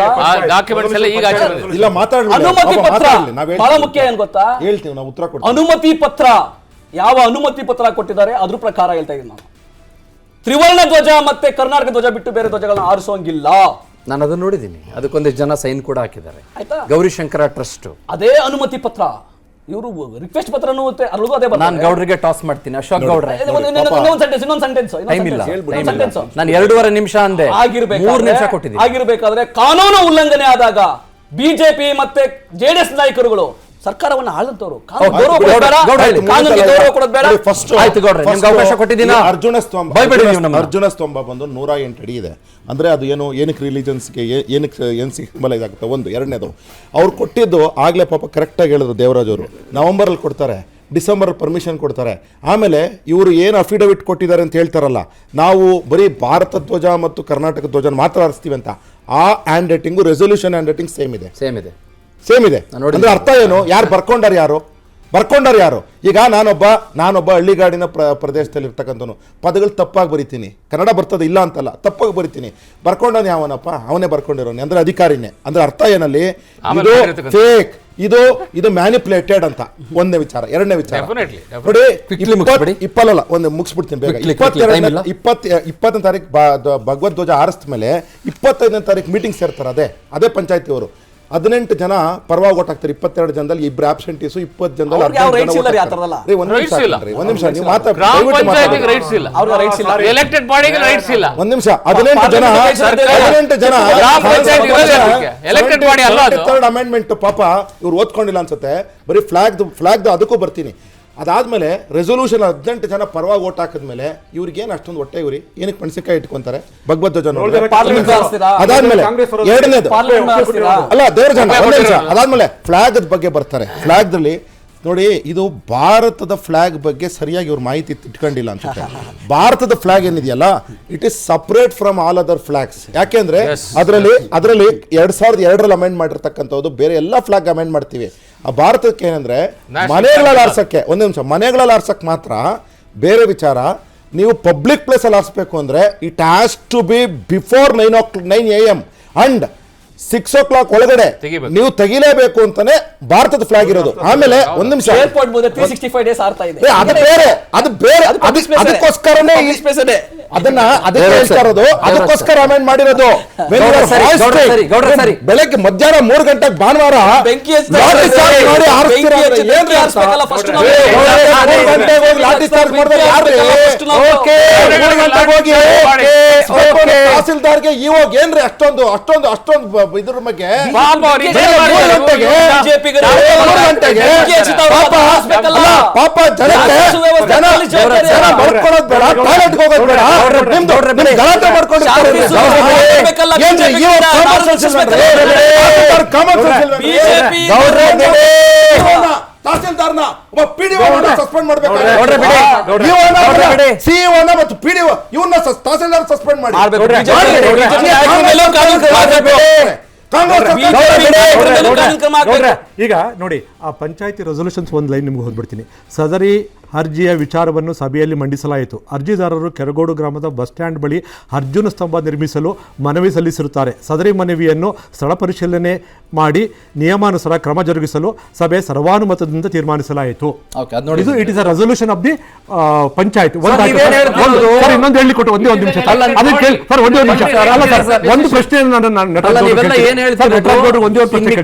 ಡಾಕ್ಯುಮೆಂಟ್ಸ್ ಎಲ್ಲ ಈಗ
ಅನುಮತಿ ಪತ್ರ ಬಹಳ ಮುಖ್ಯ. ಏನ್ ಗೊತ್ತಾ,
ಹೇಳ್ತೀವಿ ನಾವು ಉತ್ತರ ಕೊಡ್ತೀವಿ.
ಅನುಮತಿ ಪತ್ರ, ಯಾವ ಅನುಮತಿ ಪತ್ರ ಕೊಟ್ಟಿದ್ದಾರೆ ಅದ್ರ ಪ್ರಕಾರ ಹೇಳ್ತಾ ಇದ್ದೀನಿ ನಾನು. ತ್ರಿವರ್ಣ ಧ್ವಜ ಮತ್ತೆ ಕರ್ನಾಟಕ ಧ್ವಜ ಬಿಟ್ಟು ಬೇರೆ ಧ್ವಜಗಳನ್ನ ಆರಿಸೋಂಗಿಲ್ಲ.
ನಾನು ಅದನ್ನ ನೋಡಿದ್ದೀನಿ, ಅದಕ್ಕೊಂದಿಷ್ಟು ಜನ ಸೈನ್ ಕೂಡ ಹಾಕಿದ್ದಾರೆ.
ಆಯ್ತಾ,
ಗೌರಿಶಂಕರ ಟ್ರಸ್ಟ್
ಅದೇ ಅನುಮತಿ ಪತ್ರ, ಇವರು ರಿಕ್ವೆಸ್ಟ್ ಪತ್ರನೂ ಅದೇ.
ನಾನು ಗೌಡ್ರಿಗೆ ಟಾಸ್ ಮಾಡ್ತೀನಿ. ಅಶೋಕ್ ಗೌಡ್ರೆ,
ಇನ್ನೊಂದು ಸೆಂಟೆನ್ಸ್
ನಾನು 2.5 ನಿಮಿಷ ಅಂದೆ, 3 ನಿಮಿಷ ಕೊಟ್ಟಿದ್ದೀನಿ.
ಆಗಿರ್ಬೇಕಾದ್ರೆ ಕಾನೂನು ಉಲ್ಲಂಘನೆ ಆದಾಗ ಬಿಜೆಪಿ ಮತ್ತೆ JDS ನಾಯಕರುಗಳು ಸರ್ಕಾರವನ್ನು ಆಳಂತವರು
ಅರ್ಜುನ ಸ್ತಂಭ ಬಂದು 108 ಅಡಿ ಇದೆ. ಅಂದ್ರೆ ಅದು ಏನಕ್ಕೆ ರಿಲಿಜನ್ಸ್ಗೆ ಏನು ಸಿಂಬಲ್ ಇದಾಗುತ್ತೆ. ಒಂದು. ಎರಡನೇದು, ಅವ್ರು ಕೊಟ್ಟಿದ್ದು ಆಗ್ಲೇ ಪಾಪ ಕರೆಕ್ಟಾಗಿ ಹೇಳಿದ್ರು ದೇವರಾಜ್ ಅವರು, ನವೆಂಬರಲ್ಲಿ ಕೊಡ್ತಾರೆ, ಡಿಸೆಂಬರಲ್ಲಿ ಪರ್ಮಿಷನ್ ಕೊಡ್ತಾರೆ. ಆಮೇಲೆ ಇವರು ಏನು ಅಫಿಡವಿಟ್ ಕೊಟ್ಟಿದ್ದಾರೆ ಅಂತ ಹೇಳ್ತಾರಲ್ಲ, ನಾವು ಬರೀ ಭಾರತ ಧ್ವಜ ಮತ್ತು ಕರ್ನಾಟಕ ಧ್ವಜ ಮಾತ್ರ ಆರಿಸ್ತೀವಿ ಅಂತ, ಆ hand writing resolution hand writing same ಇದೆ. ಅಂದ್ರೆ ಅರ್ಥ ಏನು, ಯಾರು ಬರ್ಕೊಂಡಾರ ಯಾರು? ಈಗ ನಾನೊಬ್ಬ ಹಳ್ಳಿಗಾಡಿನ ಪ್ರದೇಶದಲ್ಲಿ ಇರ್ತಕ್ಕಂಥನು, ಪದಗಳು ತಪ್ಪಾಗಿ ಬರಿತೀನಿ, ಕನ್ನಡ ಬರ್ತದೆ ಇಲ್ಲ ಅಂತಲ್ಲ, ತಪ್ಪಾಗಿ ಬರಿತೀನಿ, ಬರ್ಕೊಂಡವನು ಯಾವನಪ್ಪ, ಅವನೇ ಬರ್ಕೊಂಡಿರೋನು, ಅಂದ್ರೆ ಅಧಿಕಾರಿನೇ. ಅಂದ್ರೆ ಅರ್ಥ ಏನಲ್ಲಿ, ಇದು ಫೇಕ್, ಇದು ಮ್ಯಾನಿಪುಲೇಟೆಡ್ ಅಂತ. ಒಂದೇ ವಿಚಾರ. ಎರಡನೇ ವಿಚಾರ ನೋಡಿ, ಇಪ್ಪಲ್ಲ ಒಂದು ಮುಗಿಸ್ಬಿಡ್ತೀನಿ ಬೇಗ. 20ನೇ ತಾರೀಕು ಭಗವದ್ ಧ್ವಜ ಆರಿಸಿದ ಮೇಲೆ 25ನೇ ತಾರೀಕು ಮೀಟಿಂಗ್ ಸೇರ್ತಾರೆ. ಅದೇ ಪಂಚಾಯತಿ ಅವರು 18 ಜನ ಪರವಾಗಿ ಓಟ್ ಹಾಕ್ತಾರೆ. 22 ಜನದಲ್ಲಿ 2 ಆಬ್ಸೆಂಟೀಸು, 20 ಜನದಲ್ಲಿ ಒಂದ್ ನಿಮಿಷ ನೀವು ಅಮೆಂಡ್ಮೆಂಟ್ ಪಾಪ ಇವ್ರು ಓದ್ಕೊಂಡಿಲ್ಲ ಅನ್ಸುತ್ತೆ. ಬರೀ ಫ್ಲಾಗ್ ಅದಕ್ಕೂ ಬರ್ತೀನಿ. ಅದಾದ್ಮೇಲೆ ರೆಸೊಲ್ಯೂಷನ್ 18 ಜನ ಪರವಾಗಿ ಓಟ್ ಹಾಕಿದ್ಮೇಲೆ ಇವ್ರಿಗೇನು ಅಷ್ಟೊಂದು ಹೊಟ್ಟೆ ಇವ್ರಿ ಏನಕ್ಕೆ ಮೆಣಸಿನಕಾಯಿ ಇಟ್ಕೊಂತಾರೆ ಭಗವದ್ ಧ್ವಜ. ಅದಾದ್ಮೇಲೆ ಎರಡನೇದು ಅಲ್ಲ ದೇವ್ರ ಜನ. ಅದಾದ್ಮೇಲೆ ಫ್ಲಾಗ್ ಬಗ್ಗೆ ಬರ್ತಾರೆ. ಫ್ಲಾಗ್ ದಲ್ಲಿ ನೋಡಿ, ಇದು ಭಾರತದ ಫ್ಲಾಗ್ ಬಗ್ಗೆ ಸರಿಯಾಗಿ ಇವ್ರ ಮಾಹಿತಿ ಇಟ್ಕೊಂಡಿಲ್ಲ ಅನ್ಸುತ್ತೆ. ಭಾರತದ ಫ್ಲಾಗ್ ಏನಿದೆಯಲ್ಲ, it is separate from all other flags. ಯಾಕೆಂದ್ರೆ ಅದರಲ್ಲಿ 2002 ಅಮೆಂಡ್ ಮಾಡಿರ್ತಕ್ಕಂಥದ್ದು ಬೇರೆ ಎಲ್ಲ ಫ್ಲಾಗ್ ಅಮೆಂಡ್ ಮಾಡ್ತೀವಿ. ಆ ಭಾರತಕ್ಕೆ ಏನಂದ್ರೆ ಮನೆಗಳಲ್ಲಿ ಆರ್ಸಕ್ಕೆ, ಒಂದು ನಿಮಿಷ, ಮನೆಗಳಲ್ಲಿ ಆರ್ಸಕ್ಕೆ ಮಾತ್ರ ಬೇರೆ ವಿಚಾರ. ನೀವು ಪಬ್ಲಿಕ್ ಪ್ಲೇಸ್ ಅಲ್ಲಿ ಆರಿಸಬೇಕು ಅಂದ್ರೆ it has to be before 9 AM and 6 o'clock ಒಳಗಡೆ ನೀವು ತೆಗಿಲೇಬೇಕು ಅಂತಾನೆ ಭಾರತದ ಫ್ಲಾಗ್ ಇರೋದು. ಆಮೇಲೆ ಒಂದ್ ನಿಮಿಷ,
ಏರ್ಪೋರ್ಟ್ ಮುಂದೆ 365 ಡೇಸ್ ಆಡ್ತಾ ಇದೆ.
ಅದು ಬೇರೆ ಅದಕ್ಕೋಸ್ಕರನೇ ಅದಕ್ಕೆ ಹೇಳ್ತಾ ಇರೋದು, ಅದಕ್ಕೋಸ್ಕರ ಅಮೆಂಡ್ ಮಾಡಿರೋದು. ಬೆಳಗ್ಗೆ ಮಧ್ಯಾಹ್ನ 3 ಗಂಟೆಗೆ ಭಾನುವಾರ
ಬೆಂಕಿ
ತಹಸೀಲ್ದಾರ್ಗೆ ಇವಾಗ ಏನ್ರಿ ಅಷ್ಟೊಂದು ಇದ್ರ ಬಗ್ಗೆ ಪಾಪ ಜನ ಬಡ್ಕೊಳ್ಳೋದು ಬೇಡ, ಟಾಯ್ಲೆಟ್ಗೆ ಹೋಗೋದು ಬೇಡ, ಗಲಾಟೆ ಮಾಡ್ಕೊಂಡು ತಹಸೀಲ್ದಾರ್ನ ಸಸ್ಪೆಂಡ್ ಮಾಡ್ಬೇಕು, ಸಿಇಒನ ಮತ್ತು ಪಿಡಿಒ ಇವನ್ನ ತಹಸೀಲ್ದಾರ್ ಸಸ್ಪೆಂಡ್ ಮಾಡಿ.
ಈಗ ನೋಡಿ, ಆ ಪಂಚಾಯತಿ ರೆಸೊಲ್ಯೂಷನ್ಸ್ ಒಂದು ಲೈನ್ ನಿಮ್ಗೆ ಹೋಗ್ಬಿಡ್ತೀನಿ. ಸದರಿ ಅರ್ಜಿಯ ವಿಚಾರವನ್ನು ಸಭೆಯಲ್ಲಿ ಮಂಡಿಸಲಾಯಿತು. ಅರ್ಜಿದಾರರು ಕೆರಗೋಡು ಗ್ರಾಮದ ಬಸ್ ಸ್ಟ್ಯಾಂಡ್ ಬಳಿ ಅರ್ಜುನ ಸ್ತಂಭ ನಿರ್ಮಿಸಲು ಮನವಿ ಸಲ್ಲಿಸಿರುತ್ತಾರೆ. ಸದರಿ ಮನವಿಯನ್ನು ಸ್ಥಳ ಪರಿಶೀಲನೆ ಮಾಡಿ ನಿಯಮಾನುಸಾರ ಕ್ರಮ ಜರುಗಿಸಲು ಸಭೆ ಸರ್ವಾನುಮತದಿಂದ ತೀರ್ಮಾನಿಸಲಾಯಿತು. ಇದು it is a resolution of the panchayat. ಇನ್ನೊಂದು ಹೇಳಿ ಕೊಟ್ಟು ಒಂದೇ ಒಂದು ನಿಮಿಷ ಒಂದು ಪ್ರಶ್ನೆ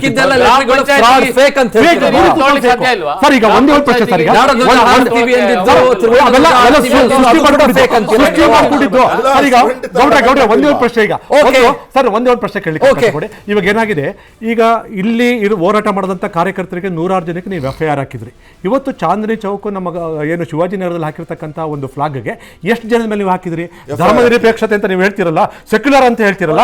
ಸರ್, ಈಗ ಒಂದೇ ಒಂದು ಪ್ರಶ್ನೆ ಸರ್, ಒಂದೇ ಪ್ರಶ್ನೆ ಈಗ ಸರ್, ಒಂದೇ ಒಂದು ಪ್ರಶ್ನೆ ಕೇಳಿ. ಇವಾಗ ಏನಾಗಿದೆ, ಈಗ ಇಲ್ಲಿ ಹೋರಾಟ ಮಾಡಿದಂತ ಕಾರ್ಯಕರ್ತರಿಗೆ 106 ಜನಕ್ಕೆ ನೀವು FIR ಹಾಕಿದ್ರಿ. ಇವತ್ತು ಚಾಂದಿನಿ ಚೌಕ್ ನಮ್ಮ ಏನು ಶಿವಾಜಿನಗರದಲ್ಲಿ ಹಾಕಿರ್ತಕ್ಕಂಥ ಒಂದು ಫ್ಲಾಗ್ಗೆ ಎಷ್ಟು ಜನದ ಮೇಲೆ ನೀವು ಹಾಕಿದ್ರಿ? ಧರ್ಮ ನಿರಪೇಕ್ಷತೆ ಅಂತ ನೀವು ಹೇಳ್ತಿರಲ್ಲ, ಸೆಕ್ಯುಲರ್ ಅಂತ ಹೇಳ್ತಿರಲ್ಲ,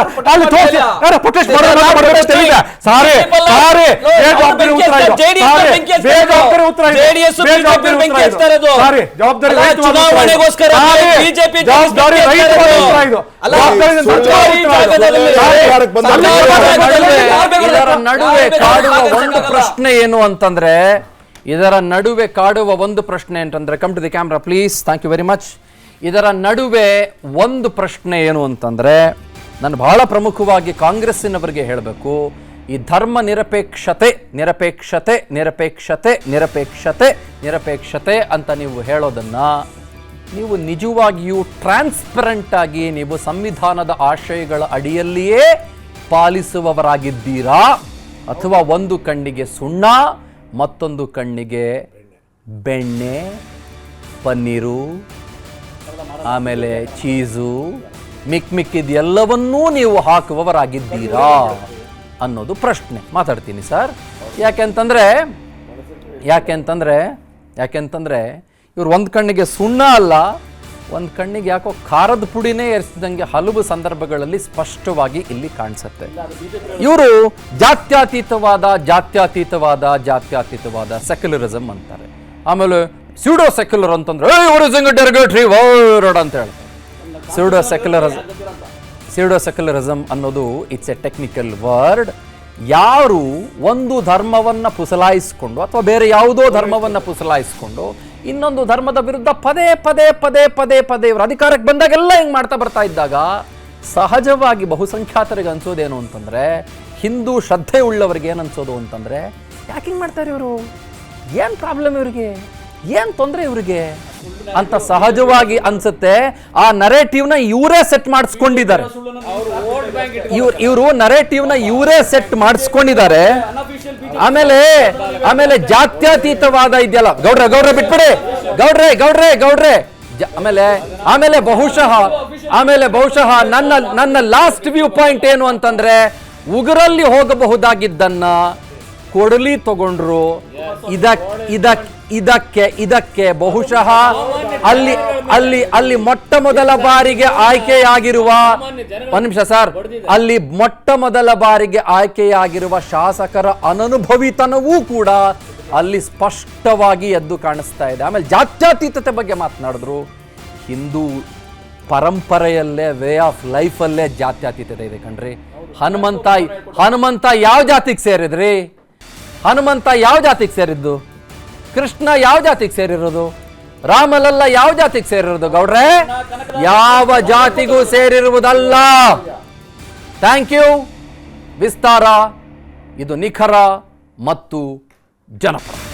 ಇದರ ನಡುವೆ ಕಾಡುವ ಒಂದು ಪ್ರಶ್ನೆ ಏನು ಅಂತಂದ್ರೆ, come to the camera please, thank you very much. ಇದರ ನಡುವೆ ಒಂದು ಪ್ರಶ್ನೆ ಏನು ಅಂತಂದ್ರೆ, ನಾನು ಬಹಳ ಪ್ರಮುಖವಾಗಿ ಕಾಂಗ್ರೆಸ್ಸಿನವರಿಗೆ ಹೇಳಬೇಕು, ಈ ಧರ್ಮ ನಿರಪೇಕ್ಷತೆ ನಿರಪೇಕ್ಷತೆ ನಿರಪೇಕ್ಷತೆ ನಿರಪೇಕ್ಷತೆ ನಿರಪೇಕ್ಷತೆ ಅಂತ ನೀವು ಹೇಳೋದನ್ನ ನೀವು ನಿಜವಾಗಿಯೂ ಟ್ರಾನ್ಸ್ಪರೆಂಟ್ ಆಗಿ ನೀವು ಸಂವಿಧಾನದ ಆಶಯಗಳ ಅಡಿಯಲ್ಲಿಯೇ ಪಾಲಿಸುವವರಾಗಿದ್ದೀರಾ, ಅಥವಾ ಒಂದು ಕಣ್ಣಿಗೆ ಸುಣ್ಣ ಮತ್ತೊಂದು ಕಣ್ಣಿಗೆ ಬೆಣ್ಣೆ, ಪನ್ನೀರು, ಆಮೇಲೆ ಚೀಸು, ಮಿಕ್ಕಿದ್ದೆಲ್ಲವನ್ನೂ ನೀವು ಹಾಕುವವರಾಗಿದ್ದೀರಾ ಅನ್ನೋದು ಪ್ರಶ್ನೆ. ಮಾತಾಡ್ತೀನಿ ಸರ್. ಯಾಕೆಂತಂದ್ರೆ ಇವ್ರು ಒಂದು ಕಣ್ಣಿಗೆ ಸುಣ್ಣ ಅಲ್ಲ, ಒಂದು ಕಣ್ಣಿಗೆ ಯಾಕೋ ಖಾರದ ಪುಡಿನೇ ಎರಿಸಿದಂಗೆ ಹಲವು ಸಂದರ್ಭಗಳಲ್ಲಿ ಸ್ಪಷ್ಟವಾಗಿ ಇಲ್ಲಿ ಕಾಣಿಸುತ್ತೆ. ಇವರು ಜಾತ್ಯತೀತವಾದ ಸೆಕ್ಯುಲರಿಸಮ್ ಅಂತಾರೆ. ಆಮೇಲೆ ಸ್ಯೂಡೋ ಸೆಕ್ಯುಲರ್ ಅಂತಂದ್ರೆ ಅಂತ ಹೇಳಿ ಸ್ಯೂಡೋ ಸೆಕ್ಯುಲರಿಸಮ್ ಅನ್ನೋದು ಇಟ್ಸ್ ಎ ಟೆಕ್ನಿಕಲ್ ವರ್ಡ್. ಯಾರು ಒಂದು ಧರ್ಮವನ್ನ ಪುಸಲಾಯಿಸಿಕೊಂಡು ಅಥವಾ ಬೇರೆ ಯಾವುದೋ ಧರ್ಮವನ್ನ ಪುಸಲಾಯಿಸಿಕೊಂಡು ಇನ್ನೊಂದು ಧರ್ಮದ ವಿರುದ್ಧ ಪದೇ ಇವರು ಅಧಿಕಾರಕ್ಕೆ ಬಂದಾಗೆಲ್ಲ ಹಿಂಗ್ ಮಾಡ್ತಾ ಬರ್ತಾ ಇದ್ದಾಗ ಸಹಜವಾಗಿ ಬಹುಸಂಖ್ಯಾತರಿಗೆ ಅನ್ಸೋದೇನು ಅಂತಂದ್ರೆ, ಹಿಂದೂ ಶ್ರದ್ಧೆ ಉಳ್ಳವರಿಗೆ ಏನ್ ಅನ್ಸೋದು ಅಂತಂದ್ರೆ, ಯಾಕೆ ಹಿಂಗ್ ಮಾಡ್ತಾರೆ ಇವರು, ಏನ್ ಪ್ರಾಬ್ಲಮ್ ಇವರಿಗೆ, ಏನ್ ತೊಂದರೆ ಇವರಿಗೆ ಅಂತ ಸಹಜವಾಗಿ ಅನ್ಸುತ್ತೆ. ಆ ನರೇಟಿವ್ನ ಇವರೇ ಸೆಟ್ ಮಾಡಿಸ್ಕೊಂಡಿದ್ದಾರೆ. ಇವರೇ ಸೆಟ್ ಮಾಡಿಸ್ಕೊಂಡಿದ್ದಾರೆ. ಆಮೇಲೆ ಜಾತ್ಯತೀತವಾದ ಇದೆಯಲ್ಲ, ಗೌಡ್ರೆ ಬಿಟ್ಬಿಡಿ, ಗೌಡ್ರೆ ಆಮೇಲೆ ಬಹುಶಃ ನನ್ನ ಲಾಸ್ಟ್ ವ್ಯೂ ಪಾಯಿಂಟ್ ಏನು ಅಂತಂದ್ರೆ, ಉಗುರಲ್ಲಿ ಹೋಗಬಹುದಾಗಿದ್ದನ್ನ ಕೊಡಲಿ ತಗೊಂಡ್ರು. ಇದಕ್ಕೆ ಬಹುಶಃ ಅಲ್ಲಿ ಮೊಟ್ಟ ಮೊದಲ ಬಾರಿಗೆ ಆಯ್ಕೆಯಾಗಿರುವ, ಒಂದು ನಿಮಿಷ ಸರ್, ಅಲ್ಲಿ ಮೊಟ್ಟ ಮೊದಲ ಬಾರಿಗೆ ಆಯ್ಕೆಯಾಗಿರುವ ಶಾಸಕರ ಅನನುಭವಿತನವೂ ಕೂಡ ಅಲ್ಲಿ ಸ್ಪಷ್ಟವಾಗಿ ಎದ್ದು ಕಾಣಿಸ್ತಾ ಇದೆ. ಆಮೇಲೆ ಜಾತ್ಯತೀತತೆ ಬಗ್ಗೆ ಮಾತನಾಡಿದ್ರು. ಹಿಂದೂ ಪರಂಪರೆಯಲ್ಲೇ, ವೇ ಆಫ್ ಲೈಫಲ್ಲೇ ಜಾತ್ಯತೀತತೆ ಇದೆ ಕಣ್ರಿ. ಹನುಮಂತ ಯಾವ ಜಾತಿಗೆ ಸೇರಿದ್ರಿ? ಹನುಮಂತ ಯಾವ ಜಾತಿಗೆ ಸೇರಿದ್ದು? ಕೃಷ್ಣ ಯಾವ ಜಾತಿಗೆ ಸೇರಿರೋದು? ರಾಮಲಲ್ಲ ಯಾವ ಜಾತಿಗೆ ಸೇರಿರೋದು? ಗೌಡ್ರೆ, ಯಾವ ಜಾತಿಗೂ ಸೇರಿರುವುದಲ್ಲ. Thank you. ವಿಸ್ತಾರ ಇದು ನಿಖರ ಮತ್ತು ಜನಪರ.